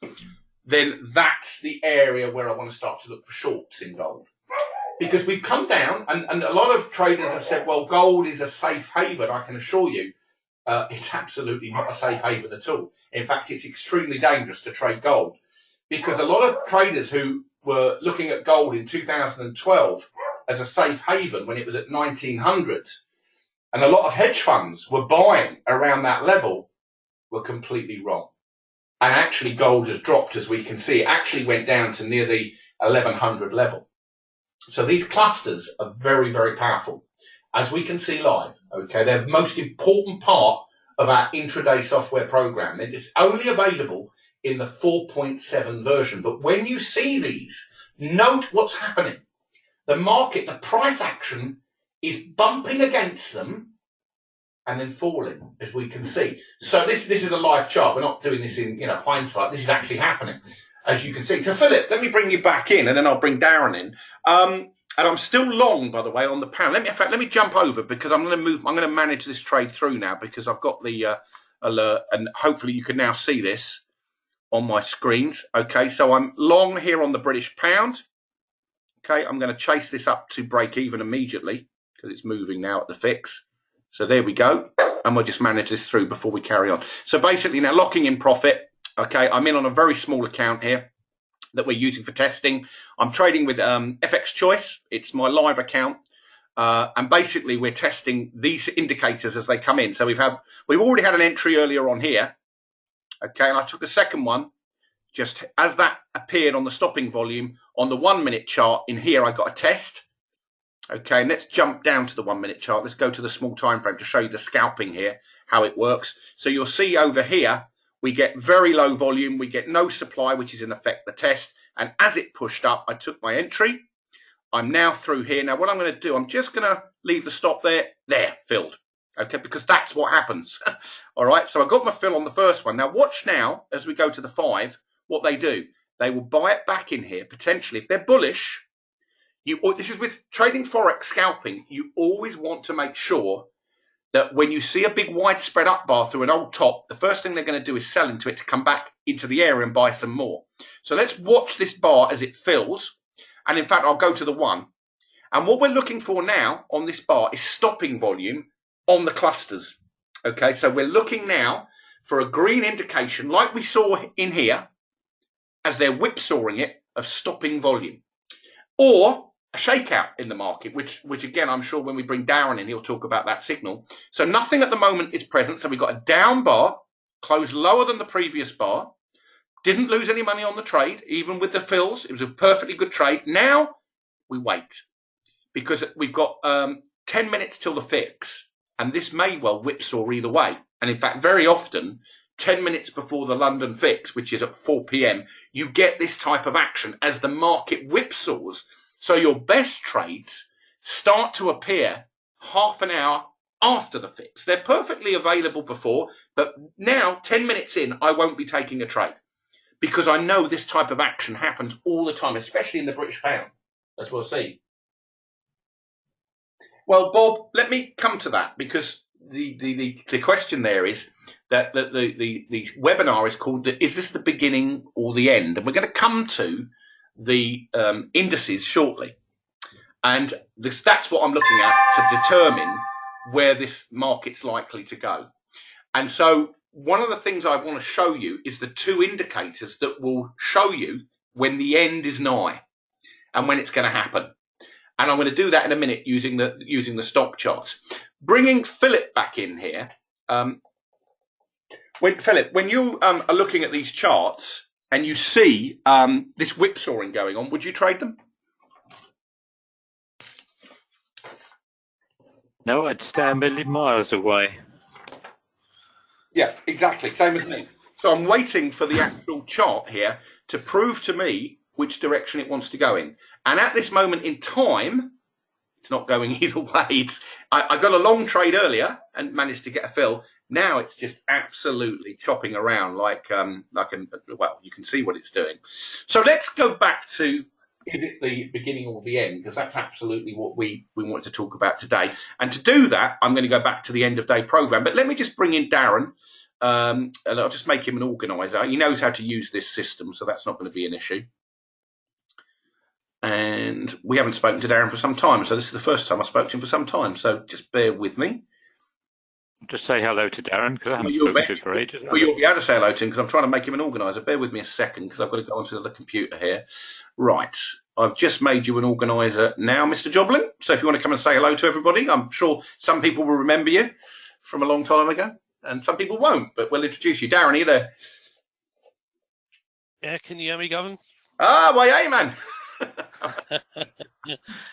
then that's the area where I want to start to look for shorts in gold. Because we've come down, and a lot of traders have said, well, gold is a safe haven. I can assure you, it's absolutely not a safe haven at all. In fact, it's extremely dangerous to trade gold, because a lot of traders who were looking at gold in 2012 as a safe haven when it was at 1900, and a lot of hedge funds were buying around that level, were completely wrong. And actually gold has dropped, as we can see. It actually went down to near the 1100 level. So these clusters are very, very powerful, as we can see live. Okay, they're the most important part of our intraday software program. It is only available in the 4.7 version. But when you see these, note what's happening. The market, the price action is bumping against them and then falling, as we can see. So this is a live chart. We're not doing this in hindsight. This is actually happening, as you can see. So Philip, let me bring you back in, and then I'll bring Darren in. And I'm still long, by the way, on the pound. Let me jump over, because I'm going to manage this trade through now, because I've got the alert, and hopefully you can now see this on my screens. Okay, so I'm long here on the British pound. Okay, I'm going to chase this up to break even immediately, because it's moving now at the fix. So there we go, and we'll just manage this through before we carry on. So basically now locking in profit. Okay, I'm in on a very small account here that we're using for testing. I'm trading with FX Choice. It's my live account. And basically we're testing these indicators as they come in. So we've already had an entry earlier on here. Okay, and I took a second one just as that appeared on the stopping volume on the 1 minute chart. In here I got a test. Okay, and let's jump down to the 1 minute chart. Let's go to the small time frame to show you the scalping here, how it works. So you'll see over here, we get very low volume. We get no supply, which is in effect the test. And as it pushed up, I took my entry. I'm now through here. Now, what I'm going to do, I'm just going to leave the stop there. There, filled. Okay, because that's what happens. All right, so I got my fill on the first one. Now, watch now, as we go to the 5, what they do. They will buy it back in here, potentially. If they're bullish, this is with trading Forex scalping, you always want to make sure that when you see a big widespread up bar through an old top, the first thing they're going to do is sell into it to come back into the area and buy some more. So let's watch this bar as it fills. And in fact, I'll go to the 1. And what we're looking for now on this bar is stopping volume on the clusters. Okay, so we're looking now for a green indication, like we saw in here, as they're whipsawing it, of stopping volume. Or a shakeout in the market, which again, I'm sure when we bring Darren in, he'll talk about that signal. So nothing at the moment is present. So we've got a down bar, closed lower than the previous bar. Didn't lose any money on the trade, even with the fills. It was a perfectly good trade. Now we wait, because we've got 10 minutes till the fix, and this may well whipsaw either way. And in fact, very often, 10 minutes before the London fix, which is at 4 p.m., you get this type of action as the market whipsaws. So your best trades start to appear half an hour after the fix. They're perfectly available before, but now, 10 minutes in, I won't be taking a trade, because I know this type of action happens all the time, especially in the British pound, as we'll see. Well, Bob, let me come to that, because the question there is that the webinar is called, is this the beginning or the end? And we're going to come to the indices shortly. And that's what I'm looking at to determine where this market's likely to go. And so one of the things I want to show you is the 2 indicators that will show you when the end is nigh and when it's going to happen. And I'm going to do that in a minute using the stock charts. Bringing Philip back in here. Philip, when you are looking at these charts and you see this whipsawing going on, would you trade them? No, I'd stay a million miles away. Yeah, exactly. Same as me. So I'm waiting for the actual chart here to prove to me which direction it wants to go in. And at this moment in time, it's not going either way. I got a long trade earlier and managed to get a fill. Now it's just absolutely chopping around well, you can see what it's doing. So let's go back to is it the beginning or the end? Because that's absolutely what we want to talk about today. And to do that, I'm going to go back to the end of day program. But let me just bring in Darren. And I'll just make him an organizer. He knows how to use this system, so that's not going to be an issue. And we haven't spoken to Darren for some time, so this is the first time I spoke to him for some time. So just bear with me. Just say hello to Darren, because I haven't spoken to him for ages. Well, you'll be able to say hello to him, because I'm trying to make him an organizer. Bear with me a second, because I've got to go onto the computer here. Right. I've just made you an organizer now, Mr. Joblin. So if you want to come and say hello to everybody, I'm sure some people will remember you from a long time ago, and some people won't, but we'll introduce you. Darren, are you there? Yeah, can you hear me, Gavin? Ah, why, hey, man.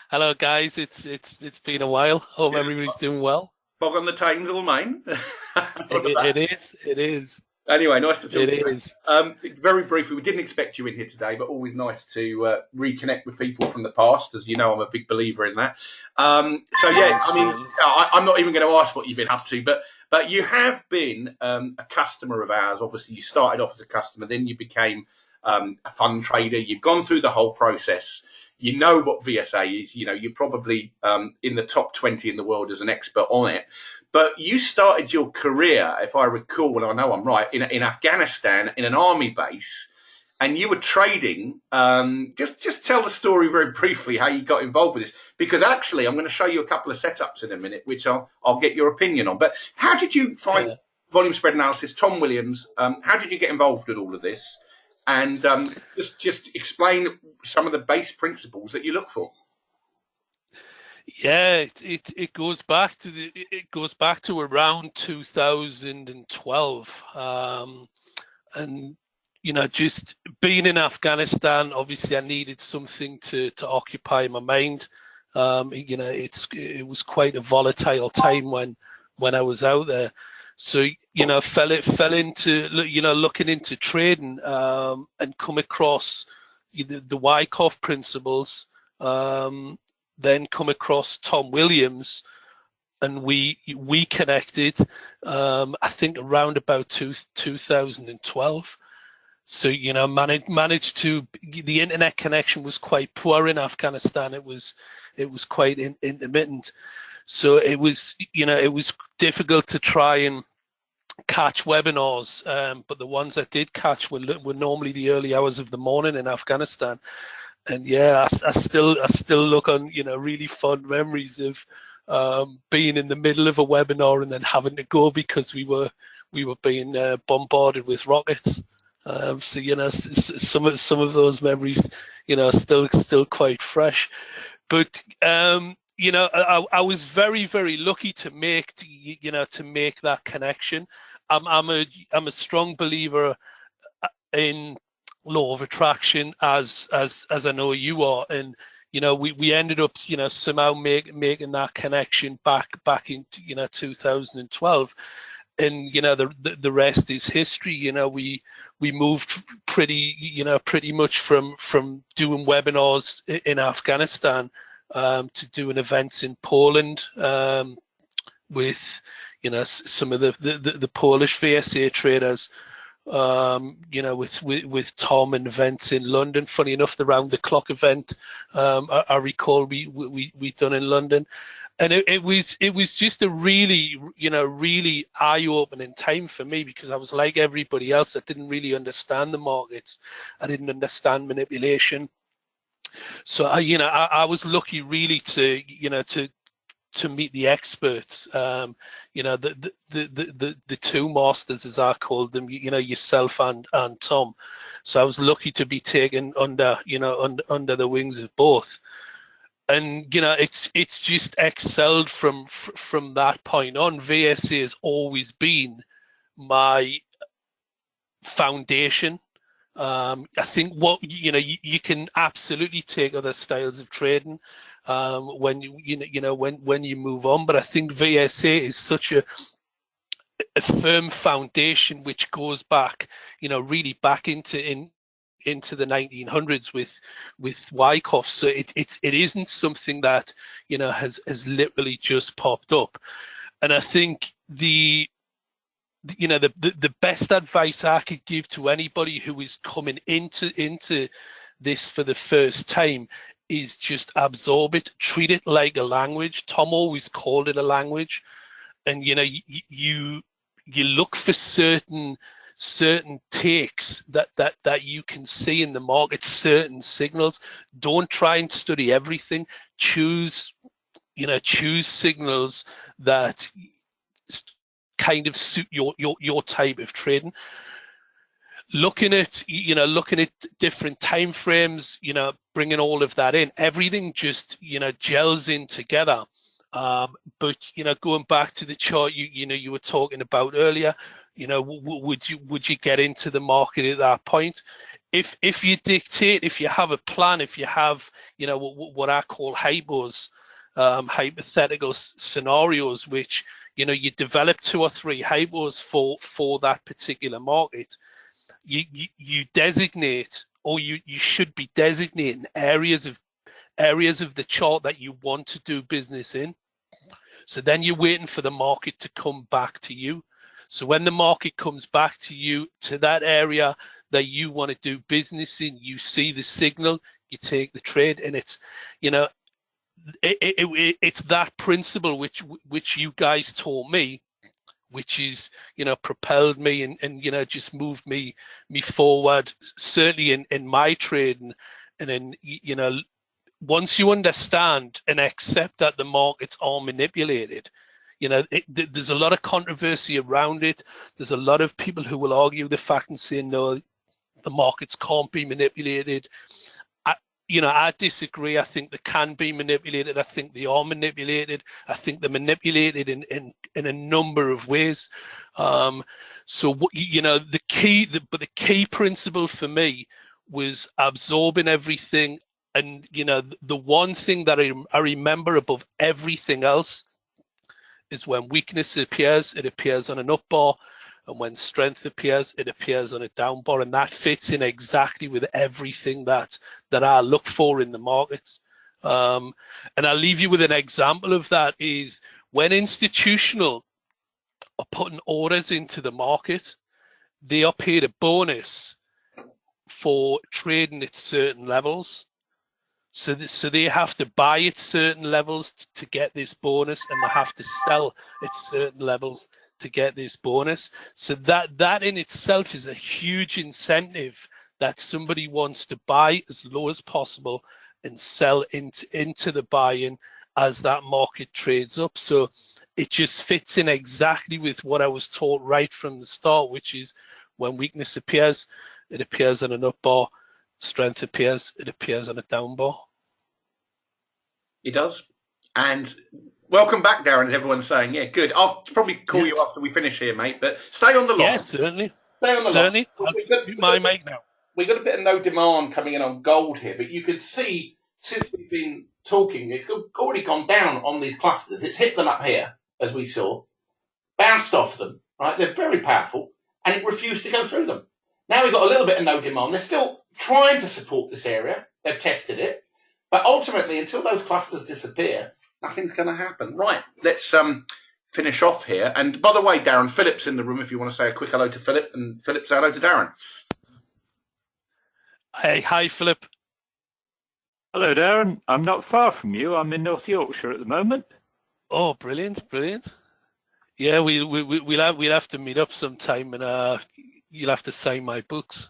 Hello, guys. It's been a while. Hope everybody's doing well. Bog on the Thames, all mine. It is. Anyway, nice to talk to you. It is. Very briefly, we didn't expect you in here today, but always nice to reconnect with people from the past. As you know, I'm a big believer in that. So yeah, I mean, I'm not even going to ask what you've been up to, but you have been a customer of ours. Obviously, you started off as a customer, then you became a fund trader. You've gone through the whole process. You know what VSA is. You know, you're probably in the top 20 in the world as an expert on it. But you started your career, if I recall, and I know I'm right, in Afghanistan in an army base, and you were trading. Just tell the story very briefly how you got involved with this, because actually I'm going to show you a couple of setups in a minute, which I'll get your opinion on. But how did you find volume spread analysis? Tom Williams, how did you get involved with all of this? And just explain some of the base principles that you look for. Yeah, it goes back to around 2012, and you know, just being in Afghanistan, obviously I needed something to occupy my mind. You know, it was quite a volatile time when I was out there. So, you know, fell into, you know, looking into trading, and come across the Wyckoff principles, then come across Tom Williams, and we connected, I think around about 2012. So, you know, managed to, the internet connection was quite poor in Afghanistan. It was quite intermittent. So it was, you know, it was difficult to try and catch webinars, but the ones I did catch were normally the early hours of the morning in Afghanistan. And yeah, I still look on, you know, really fond memories of being in the middle of a webinar and then having to go because we were being bombarded with rockets. So, you know, some of those memories, you know, are still quite fresh. But you know, I was very, very lucky to make that connection. I'm a strong believer in law of attraction, as I know you are, and you know, we ended up, you know, somehow making that connection back in, you know, 2012, and you know, the rest is history. You know, we moved pretty much from doing webinars in Afghanistan to doing events in Poland with, you know, some of the Polish VSA traders, you know, with Tom, and events in London. Funny enough, the round the clock event, I recall we done in London, and it was just a really, you know, really eye-opening time for me, because I was like everybody else. I didn't really understand the markets. I didn't understand manipulation. So I was lucky really to, you know, to meet the experts, you know, the two masters, as I called them, you know, yourself and Tom. So I was lucky to be taken under, you know, under the wings of both. And, you know, it's just excelled from that point on. VSA has always been my foundation. I think you know, you can absolutely take other styles of trading when when you move on, but I think VSA is such a firm foundation which goes back, you know, really back into the 1900s with Wyckoff. So it isn't something that, you know, has literally just popped up. And I think the best advice I could give to anybody who is coming into this for the first time is just absorb it, treat it like a language. Tom always called it a language. And, you know, you look for certain takes that you can see in the market, certain signals. Don't try and study everything. Choose signals that kind of suit your type of trading. Looking at different time frames, bringing all of that in, everything just gels in together. But going back to the chart you were talking about earlier, would you get into the market at that point? If you dictate, if you have a plan, if you have what I call hypos, hypothetical scenarios, which you develop 2 or 3 hypos for that particular market, you designate, or you should be designating areas of the chart that you want to do business in. So then you're waiting for the market to come back to you. So when the market comes back to you, to that area that you want to do business in, you see the signal, you take the trade, and it's it's that principle which you guys taught me, which is propelled me and just moved me forward, certainly in my trading. And then once you understand and accept that the markets are manipulated, there's a lot of controversy around it. There's a lot of people who will argue the fact and say, no, the markets can't be manipulated. I disagree. I think they can be manipulated. I think they are manipulated. I think they're manipulated in a number of ways. So the key principle for me was absorbing everything. And the one thing that I remember above everything else is when weakness appears, it appears on an up bar, and when strength appears, it appears on a down bar, and that fits in exactly with everything that I look for in the markets. And I'll leave you with an example of that. Is when institutional are putting orders into the market, they are paid a bonus for trading at certain levels. So they have to buy at certain levels to get this bonus, and they have to sell at certain levels to get this bonus. So that in itself is a huge incentive that somebody wants to buy as low as possible and sell into the buy-in as that market trades up. So it just fits in exactly with what I was taught right from the start, which is when weakness appears, it appears on an up bar. Strength appears, it appears on a down bar. It does. And welcome back, Darren, as everyone's saying. Yeah, good. I'll probably call you after we finish here, mate, but stay on the line. Yeah, certainly. Stay on the line. Certainly. My mate now. We've got a bit of no demand coming in on gold here, but you can see since we've been talking, it's already gone down on these clusters. It's hit them up here, as we saw, bounced off them, right? They're very powerful, and it refused to go through them. Now we've got a little bit of no demand. They're still trying to support this area. They've tested it. But ultimately, until those clusters disappear, nothing's going to happen. Right, let's finish off here. And by the way, Darren, Philip's in the room if you want to say a quick hello to Philip, and Philip say hello to Darren. Hey, hi, Philip. Hello, Darren. I'm not far from you. I'm in North Yorkshire at the moment. Oh, brilliant, brilliant. Yeah, we'll have to meet up sometime, and you'll have to sign my books.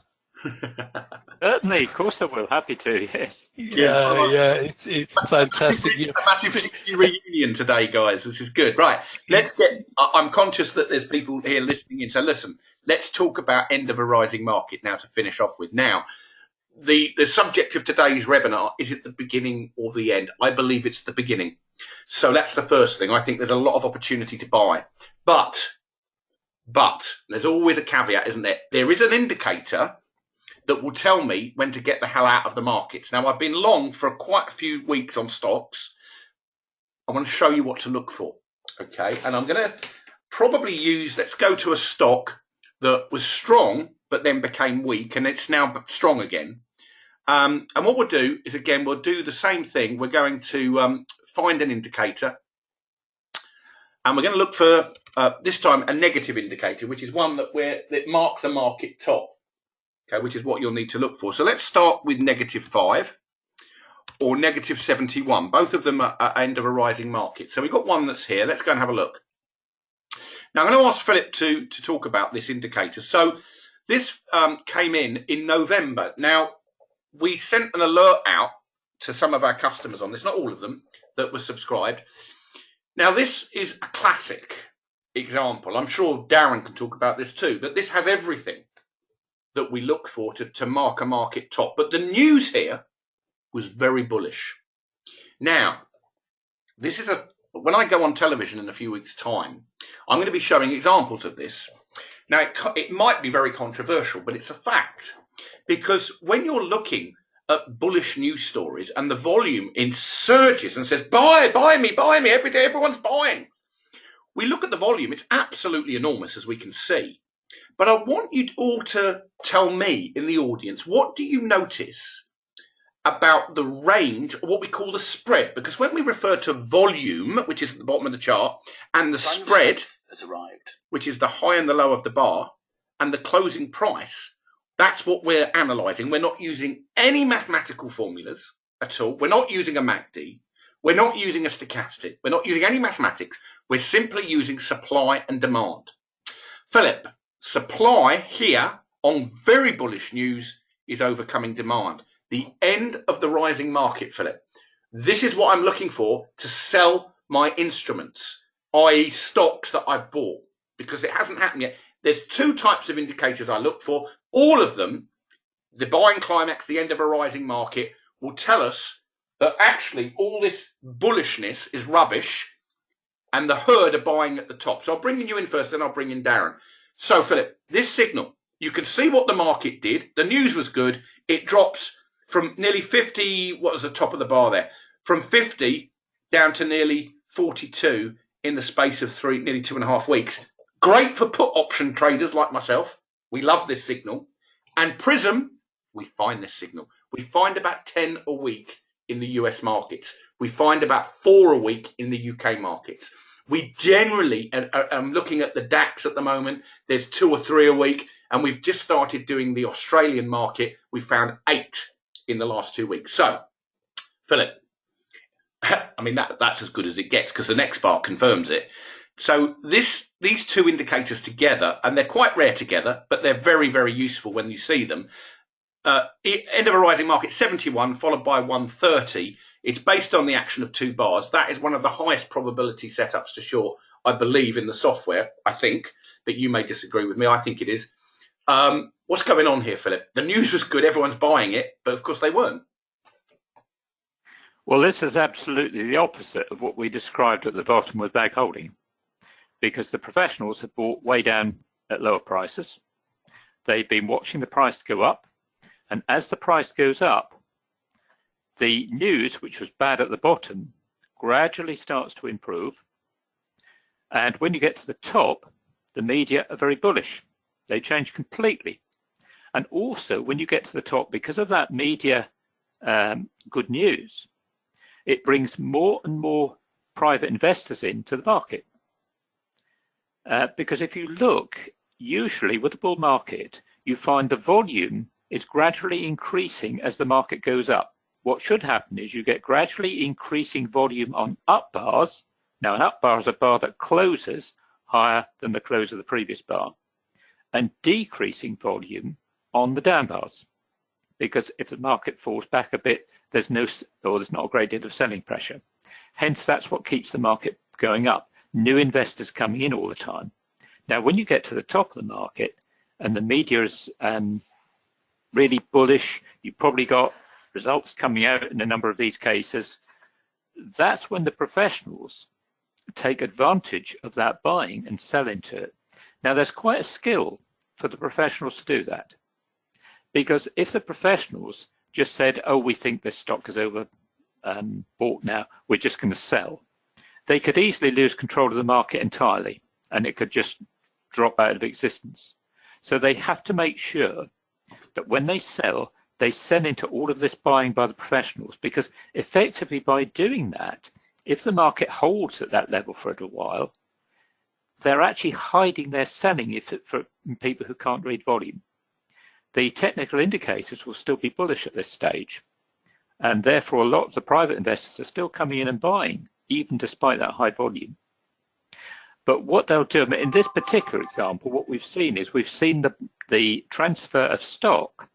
Certainly, of course I will. Happy to, yes. Yeah, it's fantastic. A massive reunion today, guys. This is good. Right, let's get. I'm conscious that there's people here listening in, so listen. Let's talk about end of a rising market now to finish off with. Now, the subject of today's webinar, is it the beginning or the end? I believe it's the beginning. So that's the first thing. I think there's a lot of opportunity to buy, but there's always a caveat, isn't there? There is an indicator that will tell me when to get the hell out of the markets. Now, I've been long for quite a few weeks on stocks. I want to show you what to look for, okay? And I'm going to probably use, let's go to a stock that was strong, but then became weak, and it's now strong again. And what we'll do is, again, we'll do the same thing. We're going to find an indicator, and we're going to look for, this time, a negative indicator, which is one that marks a market top. okay, which is what you'll need to look for. So let's start with -5 or -71. Both of them are at end of a rising market. So we've got one that's here. Let's go and have a look. Now I'm going to ask Philip to talk about this indicator. So this came in November. Now we sent an alert out to some of our customers on this, not all of them, that were subscribed. Now this is a classic example. I'm sure Darren can talk about this too, but this has everything that we look for to mark a market top. But the news here was very bullish. Now, this is when I go on television in a few weeks' time, I'm going to be showing examples of this. Now, it might be very controversial, but it's a fact. Because when you're looking at bullish news stories and the volume surges and says, buy me, every day everyone's buying. We look at the volume, it's absolutely enormous, as we can see. But I want you all to tell me in the audience, what do you notice about the range, or what we call the spread? Because when we refer to volume, which is at the bottom of the chart, and the spread, has arrived, which is the high and the low of the bar, and the closing price, that's what we're analysing. We're not using any mathematical formulas at all. We're not using a MACD. We're not using a stochastic. We're not using any mathematics. We're simply using supply and demand. Philip, supply here on very bullish news is overcoming demand. The end of the rising market, Philip. This is what I'm looking for to sell my instruments, i.e. stocks that I've bought, because it hasn't happened yet. There's two types of indicators I look for. All of them, the buying climax, the end of a rising market, will tell us that actually all this bullishness is rubbish and the herd are buying at the top. So I'll bring you in first, then I'll bring in Darren. So, Philip, this signal, you can see what the market did. The news was good. It drops from nearly 50, what was the top of the bar there? From 50 down to nearly 42 in the space of nearly 2.5 weeks. Great for put option traders like myself. We love this signal. And Prism, we find this signal. We find about 10 a week in the US markets. We find about 4 a week in the UK markets. We generally, I'm looking at the DAX at the moment, there's 2 or 3 a week. And we've just started doing the Australian market. We found 8 in the last 2 weeks. So, Philip, I mean, that's as good as it gets because the next bar confirms it. So these two indicators together, and they're quite rare together, but they're very, very useful when you see them. End of a rising market, 71, followed by 130. It's based on the action of 2 bars. That is one of the highest probability setups to short, I believe, in the software, I think. But you may disagree with me. I think it is. What's going on here, Philip? The news was good. Everyone's buying it. But, of course, they weren't. Well, this is absolutely the opposite of what we described at the bottom with bag holding, because the professionals have bought way down at lower prices. They've been watching the price go up. And as the price goes up, the news, which was bad at the bottom, gradually starts to improve. And when you get to the top, the media are very bullish. They change completely. And also, when you get to the top, because of that media good news, it brings more and more private investors into the market. Because if you look, usually with the bull market, you find the volume is gradually increasing as the market goes up. What should happen is you get gradually increasing volume on up bars. Now, an up bar is a bar that closes higher than the close of the previous bar, and decreasing volume on the down bars. Because if the market falls back a bit, there's not a great deal of selling pressure. Hence, that's what keeps the market going up. New investors coming in all the time. Now, when you get to the top of the market and the media is really bullish, you've probably got results coming out in a number of these cases. That's when the professionals take advantage of that buying and sell into it. Now, there's quite a skill for the professionals to do that. Because if the professionals just said, oh, we think this stock is over bought now, we're just going to sell, they could easily lose control of the market entirely and it could just drop out of existence. So they have to make sure that when they sell into all of this buying by the professionals, because effectively by doing that, if the market holds at that level for a little while, they're actually hiding their selling for people who can't read volume. the technical indicators will still be bullish at this stage. And therefore, a lot of the private investors are still coming in and buying, even despite that high volume. But what they'll do, in this particular example, what we've seen is we've seen the transfer of stock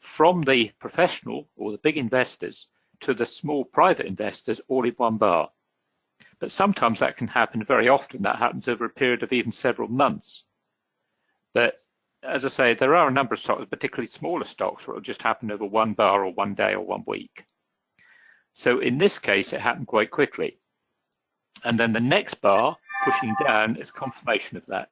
from the professional or the big investors to the small private investors all in one bar. But sometimes that can happen, very often that happens over a period of even several months. But as I say, there are a number of stocks, particularly smaller stocks, where it'll just happen over one bar or one day or 1 week. So in this case, it happened quite quickly. And then the next bar pushing down is confirmation of that,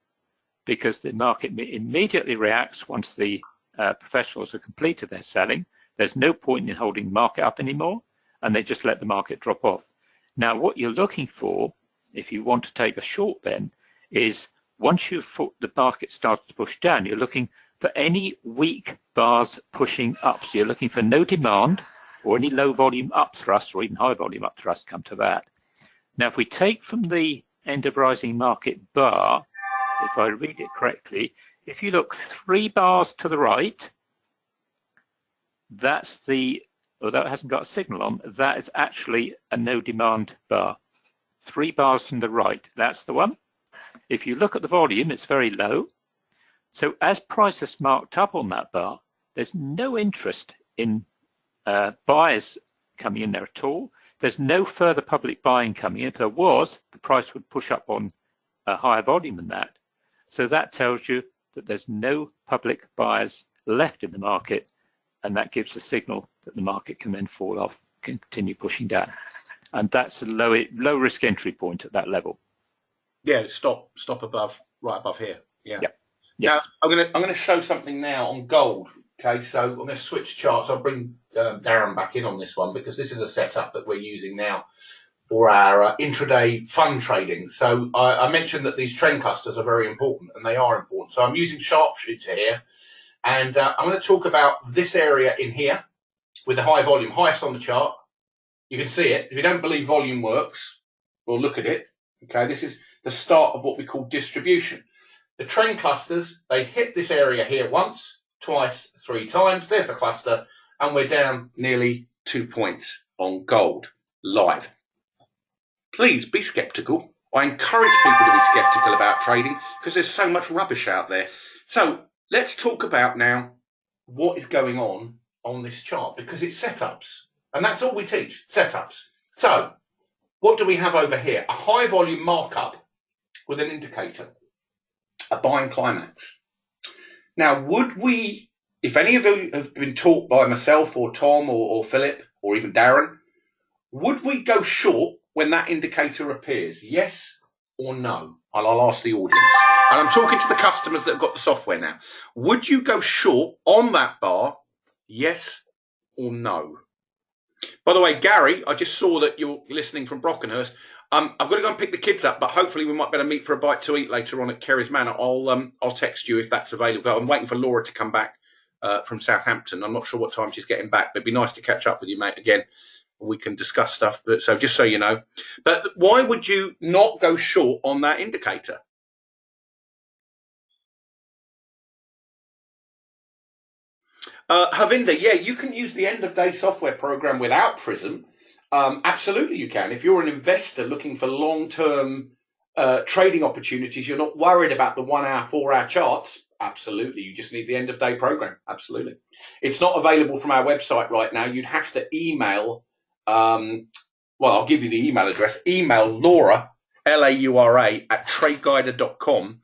because the market immediately reacts once the professionals have completed their selling. There's no point in holding the market up anymore, and they just let the market drop off. Now, what you're looking for, if you want to take a short then, is once the market starts to push down, you're looking for any weak bars pushing up. So you're looking for no demand or any low volume upthrust or even high volume upthrust, come to that. Now, if we take from the end of rising market bar, if I read it correctly, if you look 3 bars to the right, that's although it hasn't got a signal on, that is actually a no demand bar. 3 bars from the right, that's the one. If you look at the volume, it's very low. So as prices marked up on that bar, there's no interest in buyers coming in there at all. There's no further public buying coming in. If there was, the price would push up on a higher volume than that. So that tells you that there's no public buyers left in the market, and that gives a signal that the market can then fall off, continue pushing down. And that's a low risk entry point at that level. Yeah, stop above, right above here. Yeah. Yep. Yes. Now I'm gonna show something now on gold. Okay, so I'm going to switch charts. I'll bring Darren back in on this one, because this is a setup that we're using now for our intraday fund trading. So I mentioned that these trend clusters are very important, and they are important. So I'm using sharpshooter here, and I'm going to talk about this area in here with the high volume, highest on the chart. You can see it. If you don't believe volume works, we'll look at it. Okay, this is the start of what we call distribution. The trend clusters, they hit this area here once, twice, 3 times. There's the cluster, and we're down nearly 2 points on gold live. Please be skeptical. I encourage people to be skeptical about trading, because there's so much rubbish out there. So let's talk about now what is going on this chart, because it's setups, and that's all we teach, setups. So what do we have over here? A high volume markup with an indicator, a buying climax. Now, would we, if any of you have been taught by myself or Tom or Philip or even Darren, would we go short when that indicator appears? Yes or no? I'll ask the audience. And I'm talking to the customers that have got the software now. Would you go short on that bar? Yes or no? By the way, Gary, I just saw that you're listening from Brockenhurst. I've got to go and pick the kids up, but hopefully we might better meet for a bite to eat later on at Kerry's Manor. I'll text you if that's available. I'm waiting for Laura to come back from Southampton. I'm not sure what time she's getting back, but it'd be nice to catch up with you, mate, again. We can discuss stuff. But so just so you know. But why would you not go short on that indicator? Havinder, yeah, you can use the end of day software program without Prism. Absolutely, you can. If you're an investor looking for long-term trading opportunities, you're not worried about the 1 hour, 4 hour charts. Absolutely, you just need the end of day program. Absolutely, it's not available from our website right now. You'd have to email. Well, I'll give you the email address. Email Laura, Laura, at tradeguider.com.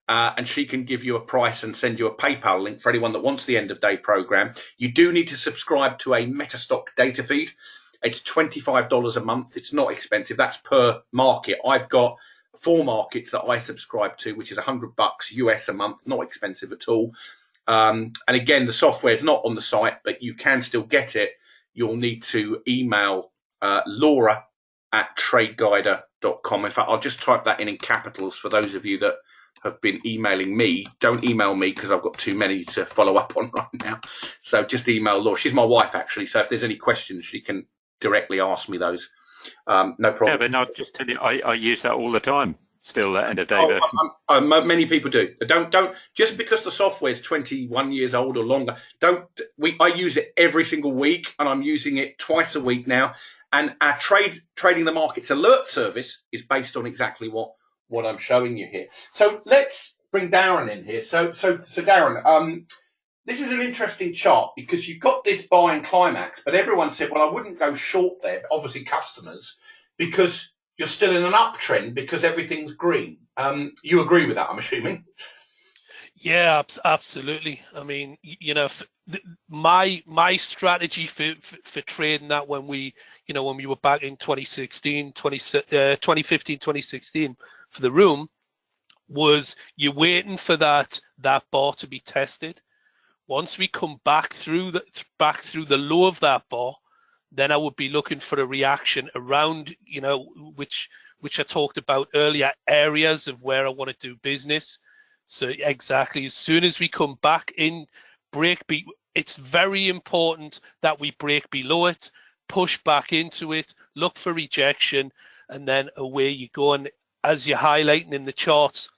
And she can give you a price and send you a PayPal link for anyone that wants the end of day program. You do need to subscribe to a Metastock data feed. It's $25 a month. It's not expensive. That's per market. I've got 4 markets that I subscribe to, which is $100 US a month. Not expensive at all. And again, the software is not on the site, but you can still get it. You'll need to email Laura at tradeguider.com. In fact, I'll just type that in capitals for those of you that have been emailing me. Don't email me because I've got too many to follow up on right now. So just email Laura. She's my wife, actually. So if there's any questions, she can directly ask me those. No problem. Yeah, but I'll just tell you, I use that all the time. still the end of day version. Many people do. Don't just because the software is 21 years old or longer. I use it every single week, and I'm using it twice a week now. And our trading the markets alert service is based on exactly what I'm showing you here. So let's bring Darren in here. So Darren, this is an interesting chart because you've got this buy and climax, but everyone said, well, I wouldn't go short there, obviously customers, because you're still in an uptrend because everything's green. You agree with that, I'm assuming? Yeah, absolutely. I mean, you know, my strategy for trading that when we were back in 2015, 2016 for the room was you're waiting for that bar to be tested. Once we come back through the low of that bar, then I would be looking for a reaction around, you know, which I talked about earlier, areas of where I want to do business. So exactly, as soon as we come back in, it's very important that we break below it, push back into it, look for rejection, and then away you go. And as you're highlighting in the charts,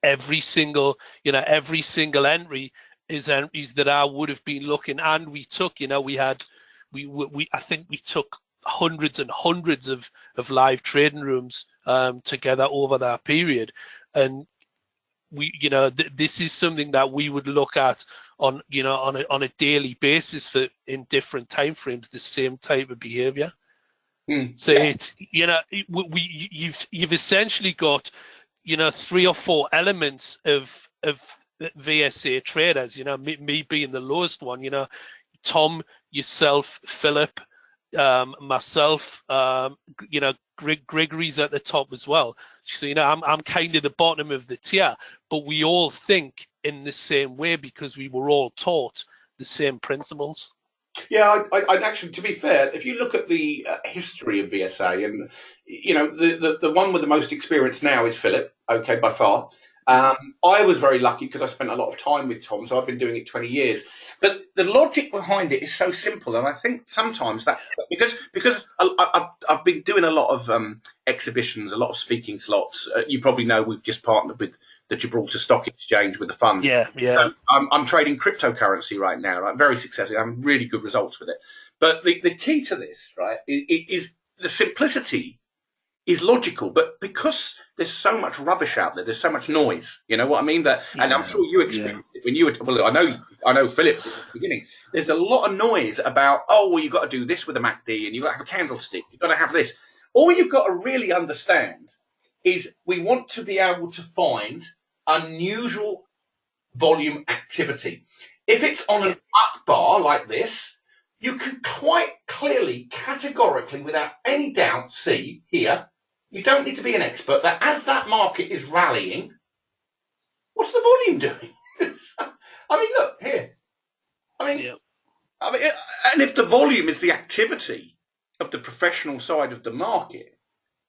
every single entry is entries that I would have been looking, and we took, you know, I think we took hundreds and hundreds of live trading rooms together over that period. And we, you know, this is something that we would look at on a daily basis for in different timeframes, the same type of behavior. So yeah. It's, you know, you've essentially got, you know, 3 or 4 elements of VSA traders, you know, me being the lowest one, you know, Tom, yourself, Philip, myself, you know, Gregory's at the top as well. So, you know, I'm kind of the bottom of the tier, but we all think in the same way because we were all taught the same principles. Yeah, I'd actually, to be fair, if you look at the history of VSA, and you know, the one with the most experience now is Philip, okay, by far. I was very lucky because I spent a lot of time with Tom, so I've been doing it 20 years. But the logic behind it is so simple, and I think sometimes that because I've been doing a lot of exhibitions, a lot of speaking slots. You probably know we've just partnered with the Gibraltar Stock Exchange with the fund. Yeah. So I'm trading cryptocurrency right now, right? Very successfully. I'm really good results with it. But the key to this, right, is the simplicity is logical, but because there's so much rubbish out there's so much noise. You know what I mean? And I'm sure you experienced it when you were. Well, I know Philip at the beginning. There's a lot of noise about, oh, well, you've got to do this with a MACD, and you've got to have a candlestick. You've got to have this. All you've got to really understand is we want to be able to find unusual volume activity. If it's on an up bar like this, you can quite clearly, categorically, without any doubt, see here. You don't need to be an expert that as that market is rallying, what's the volume doing? I mean, look here. I mean, and if the volume is the activity of the professional side of the market,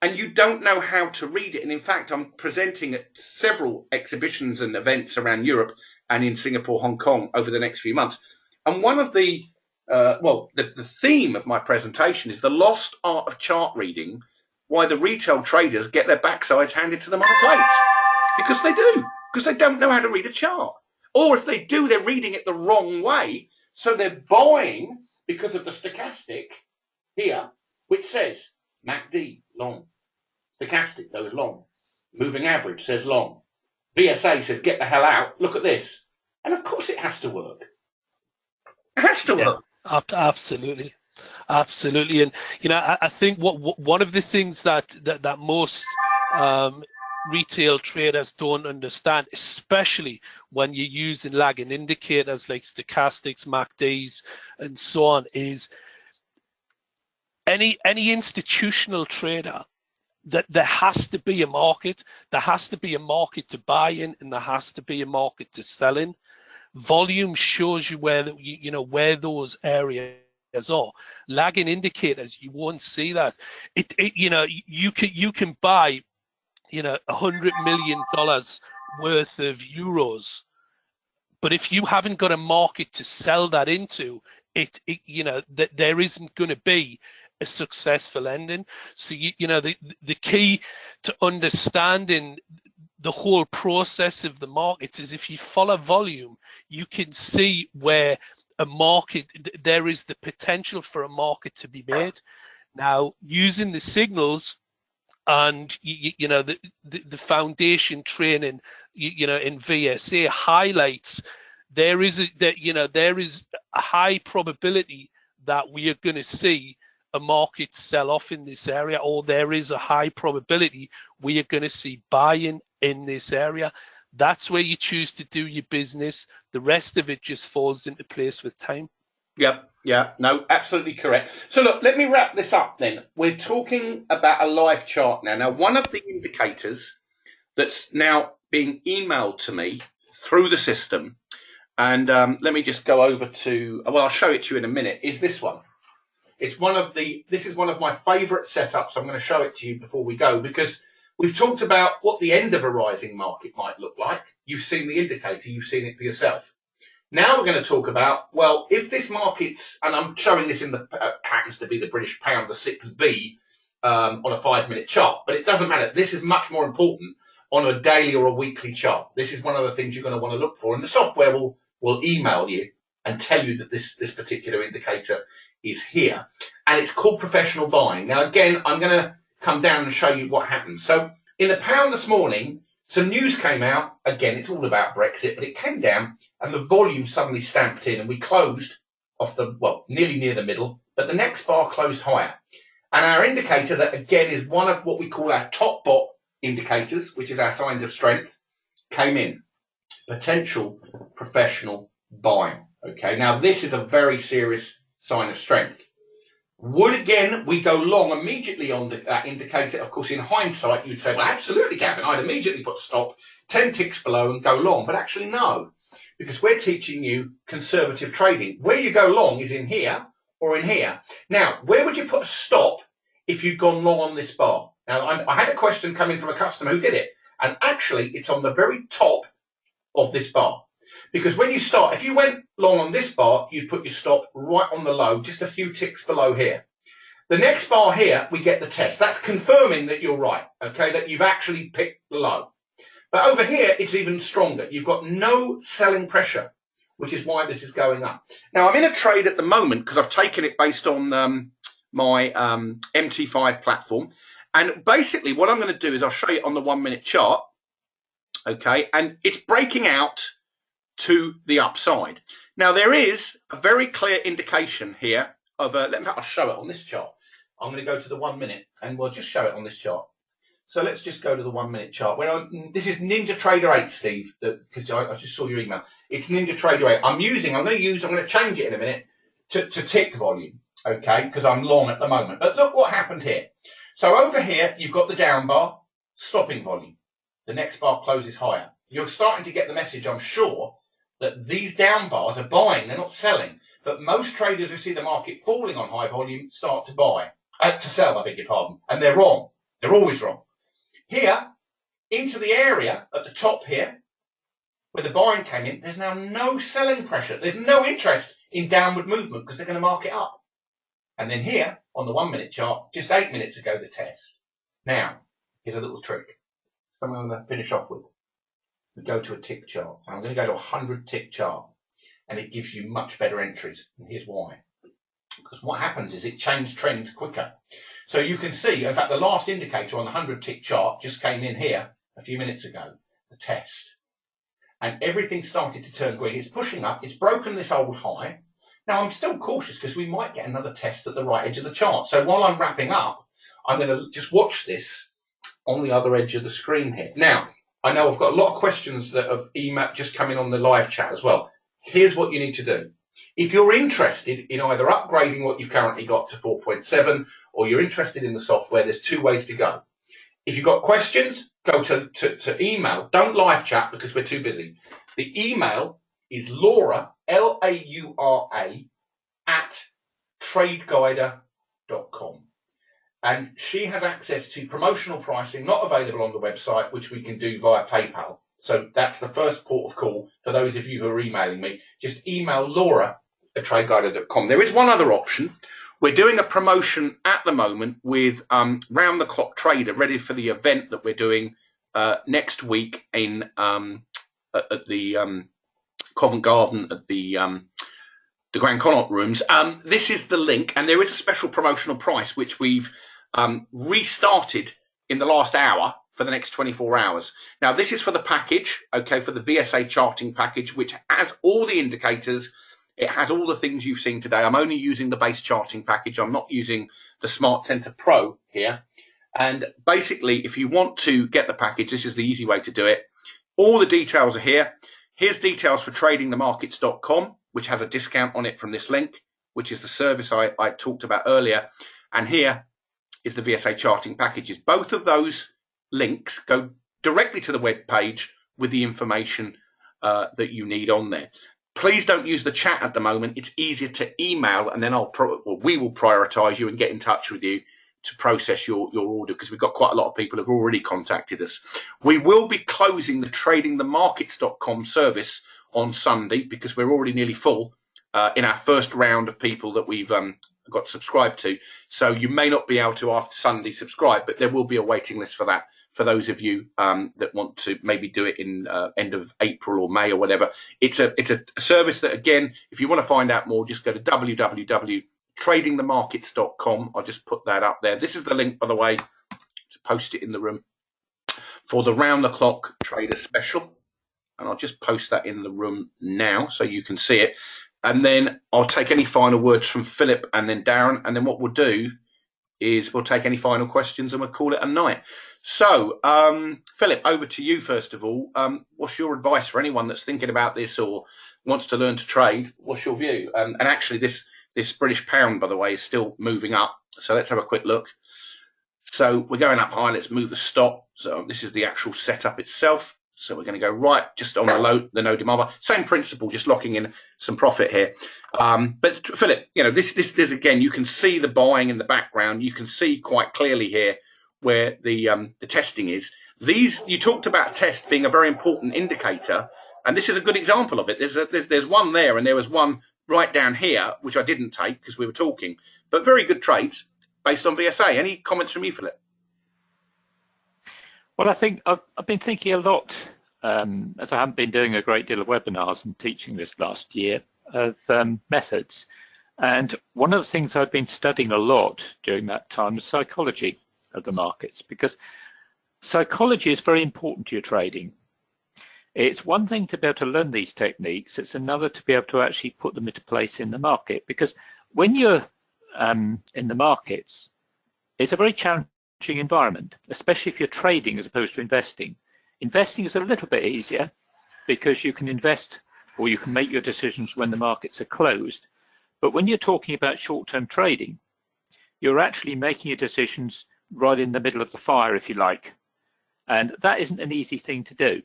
and you don't know how to read it, and in fact, I'm presenting at several exhibitions and events around Europe and in Singapore, Hong Kong over the next few months, and one of the the theme of my presentation is the lost art of chart reading. Why the retail traders get their backsides handed to them on a plate. Because they do. Because they don't know how to read a chart. Or if they do, they're reading it the wrong way. So they're buying because of the stochastic here, which says MACD, long. Stochastic goes long. Moving average says long. VSA says get the hell out. Look at this. And of course it has to work. It has to work. Absolutely. Absolutely, and you know, I think one of the things that most retail traders don't understand, especially when you're using lagging indicators like stochastics, MACDs, and so on, is any institutional trader that there has to be a market. There has to be a market to buy in, and there has to be a market to sell in. Volume shows you where those areas are. Lagging indicators, you won't see that. You know, you can buy, you know, $100 million worth of euros, but if you haven't got a market to sell that into, you know, that there isn't going to be a successful ending. So the key to understanding the whole process of the markets is if you follow volume, you can see where a market, there is the potential for a market to be made. Now, using the signals and the foundation training in VSA highlights there is a high probability that we are going to see a market sell off in this area, or there is a high probability we are going to see buying in this area. That's where you choose to do your business. The rest of it just falls into place with time. Yep. Yeah, no, absolutely correct. So look, let me wrap this up then. We're talking about a live chart now. Now, one of the indicators that's now being emailed to me through the system, and let me just go over to, well, I'll show it to you in a minute, is this one. This is one of my favorite setups. I'm going to show it to you before we go, because we've talked about what the end of a rising market might look like. You've seen the indicator, you've seen it for yourself. Now we're going to talk about, well, if this market's, and I'm showing this in the, happens to be the British pound, the 6B, on a 5-minute chart, but it doesn't matter. This is much more important on a daily or a weekly chart. This is one of the things you're going to want to look for, and the software will email you and tell you that this particular indicator is here, and it's called professional buying. Now, again, I'm going to come down and show you what happens. So in the pound this morning, some news came out. Again, it's all about Brexit, but it came down and the volume suddenly stamped in, and we closed off the, well, nearly near the middle, but the next bar closed higher. And our indicator, that again is one of what we call our top bot indicators, which is our signs of strength, came in. Potential professional buying. Okay, now this is a very serious sign of strength. Would, again, we go long immediately on that indicator? Of course, in hindsight, you'd say, well, absolutely, Gavin, I'd immediately put stop 10 ticks below and go long. But actually, no, because we're teaching you conservative trading. Where you go long is in here or in here. Now, where would you put a stop if you'd gone long on this bar? Now, I had a question come in from a customer who did it, and actually, it's on the very top of this bar. Because when you start, if you went long on this bar, you'd put your stop right on the low, just a few ticks below here. The next bar here, we get the test. That's confirming that you're right, okay, that you've actually picked the low. But over here, it's even stronger. You've got no selling pressure, which is why this is going up. Now, I'm in a trade at the moment because I've taken it based on my MT5 platform. And basically, what I'm going to do is I'll show you on the 1-minute chart, okay, and it's breaking out to the upside. Now, there is a very clear indication here of I'll show it on this chart. I'm going to go to the 1 minute and we'll just show it on this chart. So let's just go to the 1 minute chart. This is Ninja Trader 8, Steve, because I just saw your email. It's Ninja Trader 8. I'm going to change it in a minute to tick volume, okay, because I'm long at the moment. But look what happened here. So over here, you've got the down bar, stopping volume. The next bar closes higher. You're starting to get the message, I'm sure, that these down bars are buying, they're not selling. But most traders who see the market falling on high volume start to buy, to sell, I beg your pardon, and they're wrong. They're always wrong. Here, into the area at the top here, where the buying came in, there's now no selling pressure. There's no interest in downward movement because they're going to mark it up. And then here, on the 1 minute chart, just 8 minutes ago, the test. Now, here's a little trick. Something I'm going to finish off with. We go to a tick chart. I'm going to go to a 100 tick chart, and it gives you much better entries. And here's why. Because what happens is it changes trends quicker. So you can see, in fact, the last indicator on the 100 tick chart just came in here a few minutes ago, the test. And everything started to turn green. It's pushing up. It's broken this old high. Now, I'm still cautious because we might get another test at the right edge of the chart. So while I'm wrapping up, I'm going to just watch this on the other edge of the screen here. Now, I know I've got a lot of questions that have just come in on the live chat as well. Here's what you need to do. If you're interested in either upgrading what you've currently got to 4.7 or you're interested in the software, there's 2 ways to go. If you've got questions, go to email. Don't live chat because we're too busy. The email is Laura, Laura, at tradeguider.com. And she has access to promotional pricing not available on the website, which we can do via PayPal. So that's the first port of call for those of you who are emailing me. Just email Laura at tradeguider.com. There is one other option, We're doing a promotion at the moment with Round the Clock Trader, ready for the event that we're doing next week in at the Covent Garden at the Grand Connaught Rooms. This is the link, and there is a special promotional price which we've restarted in the last hour for the next 24 hours. Now, this is for the package, okay, for the VSA charting package, which has all the indicators. It has all the things you've seen today. I'm only using the base charting package. I'm not using the Smart Center Pro here. And basically, if you want to get the package, this is the easy way to do it. All the details are here. Here's details for tradingthemarkets.com, which has a discount on it from this link, which is the service I talked about earlier. And here is the VSA charting packages. Both of those links go directly to the web page with the information that you need on there. Please don't use the chat at the moment. It's easier to email, and then we will prioritize you and get in touch with you to process your order, because we've got quite a lot of people who've already contacted us. We will be closing the tradingthemarkets.com service on Sunday because we're already nearly full in our first round of people that we've got subscribed to. So you may not be able to, after Sunday, subscribe, but there will be a waiting list for that, for those of you that want to maybe do it in end of April or May or whatever. It's a service that, again, if you want to find out more, just go to www.tradingthemarkets.com. I'll just put that up there. This is the link, by the way, to post it in the room for the Round the Clock Trader Special. And I'll just post that in the room now so you can see it. And then I'll take any final words from Philip and then Darren. And then what we'll do is we'll take any final questions and we'll call it a night. So, Philip, over to you first of all. What's your advice for anyone that's thinking about this or wants to learn to trade? What's your view? And actually, this British pound, by the way, is still moving up. So let's have a quick look. So we're going up high. Let's move the stop. So this is the actual setup itself. So we're going to go right just on the no demand bar. Same principle, just locking in some profit here. But Philip, you know, this again, you can see the buying in the background. You can see quite clearly here where the testing is. You talked about test being a very important indicator, and this is a good example of it. There's one there, and there was one right down here, which I didn't take because we were talking, but very good trades based on VSA. Any comments from you, Philip? Well, I think I've been thinking a lot, as I haven't been doing a great deal of webinars and teaching this last year, of methods. And one of the things I've been studying a lot during that time is psychology of the markets, because psychology is very important to your trading. It's one thing to be able to learn these techniques. It's another to be able to actually put them into place in the market, because when you're in the markets, it's a very challenging environment, especially if you're trading as opposed to investing. Investing is a little bit easier because you can invest or you can make your decisions when the markets are closed. But when you're talking about short-term trading, you're actually making your decisions right in the middle of the fire, if you like. And that isn't an easy thing to do.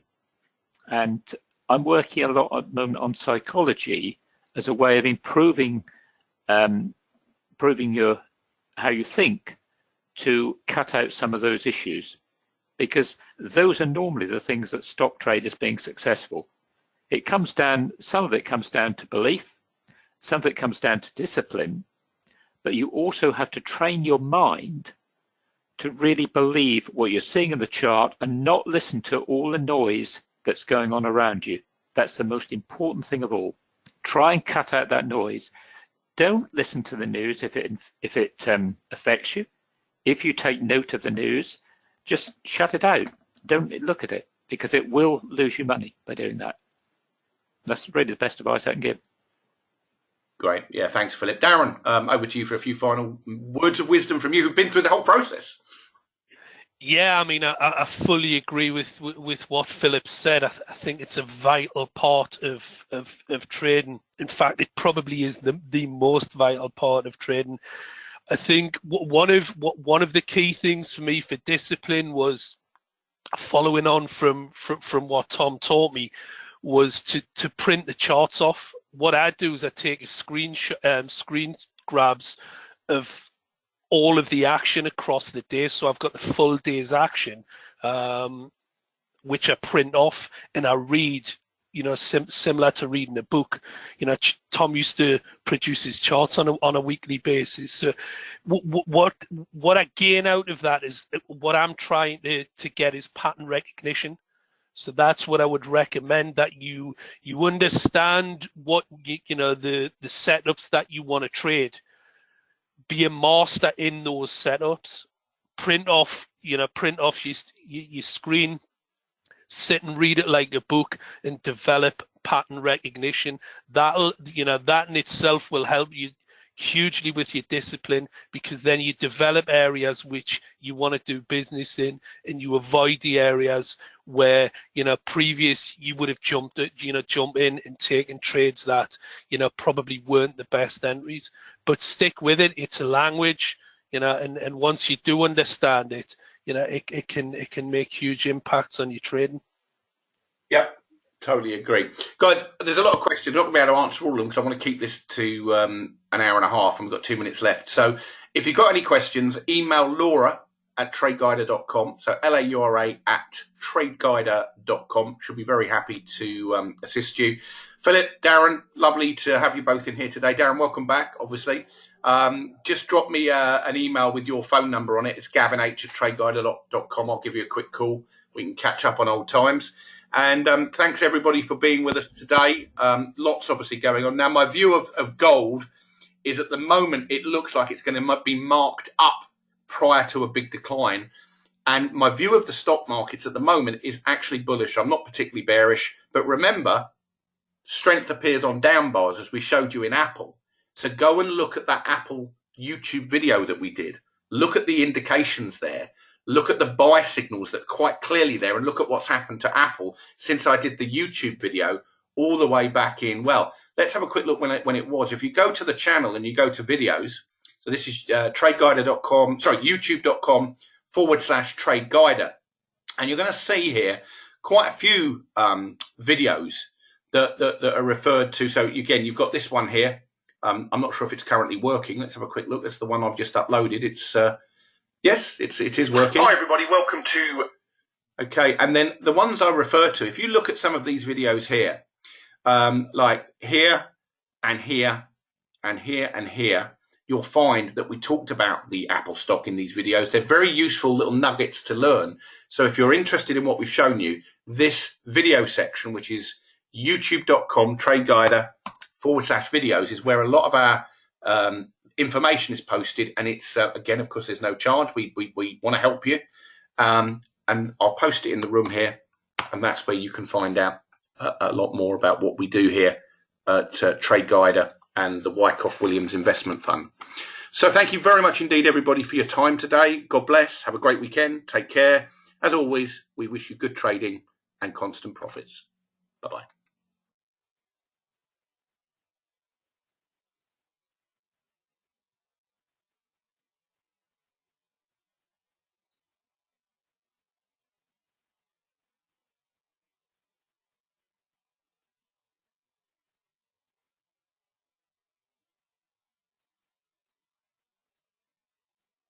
And I'm working a lot at the moment on psychology as a way of improving how you think, to cut out some of those issues, because those are normally the things that stop traders being successful. Some of it comes down to belief, some of it comes down to discipline, but you also have to train your mind to really believe what you're seeing in the chart and not listen to all the noise that's going on around you. That's the most important thing of all. Try and cut out that noise. Don't listen to the news if it affects you. If you take note of the news, just shut it out. Don't look at it, because it will lose you money by doing that. That's really the best advice I can give. Great. Yeah, thanks, Philip. Darren, over to you for a few final words of wisdom from you who've been through the whole process. Yeah, I mean, I fully agree with what Philip said. I think it's a vital part of trading. In fact, it probably is the most vital part of trading. I think one of the key things for me for discipline was, following on from what Tom taught me, was to print the charts off. What I do is I take a screen grabs of all of the action across the day, so I've got the full day's action, which I print off and I read similar to reading a book. Tom used to produce his charts on a weekly basis. So what I gain out of that is what I'm trying to get is pattern recognition. So that's what I would recommend, that you understand what the setups that you want to trade. Be a master in those setups. Print off your screen, sit and read it like a book, and develop pattern recognition. That in itself will help you hugely with your discipline, because then you develop areas which you want to do business in, and you avoid the areas where previous you would have jump in and taken trades that probably weren't the best entries. But stick with it. It's a language, and once you do understand it, it can make huge impacts on your trading. Yep, totally agree. Guys, there's a lot of questions. I'm not going to be able to answer all of them because I want to keep this to an hour and a half, and we've got 2 minutes left. So if you've got any questions, email Laura@tradeguider.com. So Laura@tradeguider.com. She'll be very happy to assist you. Philip, Darren, lovely to have you both in here today. Darren, welcome back, obviously. Just drop me an email with your phone number on it. It's gavinh@tradeguider.com. I'll give you a quick call. We can catch up on old times. And thanks everybody for being with us today. Lots obviously going on. Now, my view of gold is at the moment it looks like it's going to be marked up prior to a big decline. And my view of the stock markets at the moment is actually bullish. I'm not particularly bearish, but remember, strength appears on down bars, as we showed you in Apple. So go and look at that Apple YouTube video that we did. Look at the indications there. Look at the buy signals that are quite clearly there, and look at what's happened to Apple since I did the YouTube video all the way back in. Well, let's have a quick look when it was. If you go to the channel and you go to videos, so this is tradeguider.com, sorry, youtube.com/tradeguider. And you're going to see here quite a few videos that are referred to. So again, you've got this one here. I'm not sure if it's currently working. Let's have a quick look. That's the one I've just uploaded. It's yes, it is working. Hi everybody, welcome to... Okay, and then the ones I refer to, if you look at some of these videos here, like here and here and here and here, you'll find that we talked about the Apple stock in these videos. They're very useful little nuggets to learn. So if you're interested in what we've shown you, this video section, which is youtube.com/tradeguider/videos, is where a lot of our information is posted. And it's, again, of course, there's no charge. We want to help you. And I'll post it in the room here. And that's where you can find out a lot more about what we do here at Trade Guider and the Wyckoff Williams Investment Fund. So thank you very much indeed, everybody, for your time today. God bless. Have a great weekend. Take care. As always, we wish you good trading and constant profits. Bye-bye.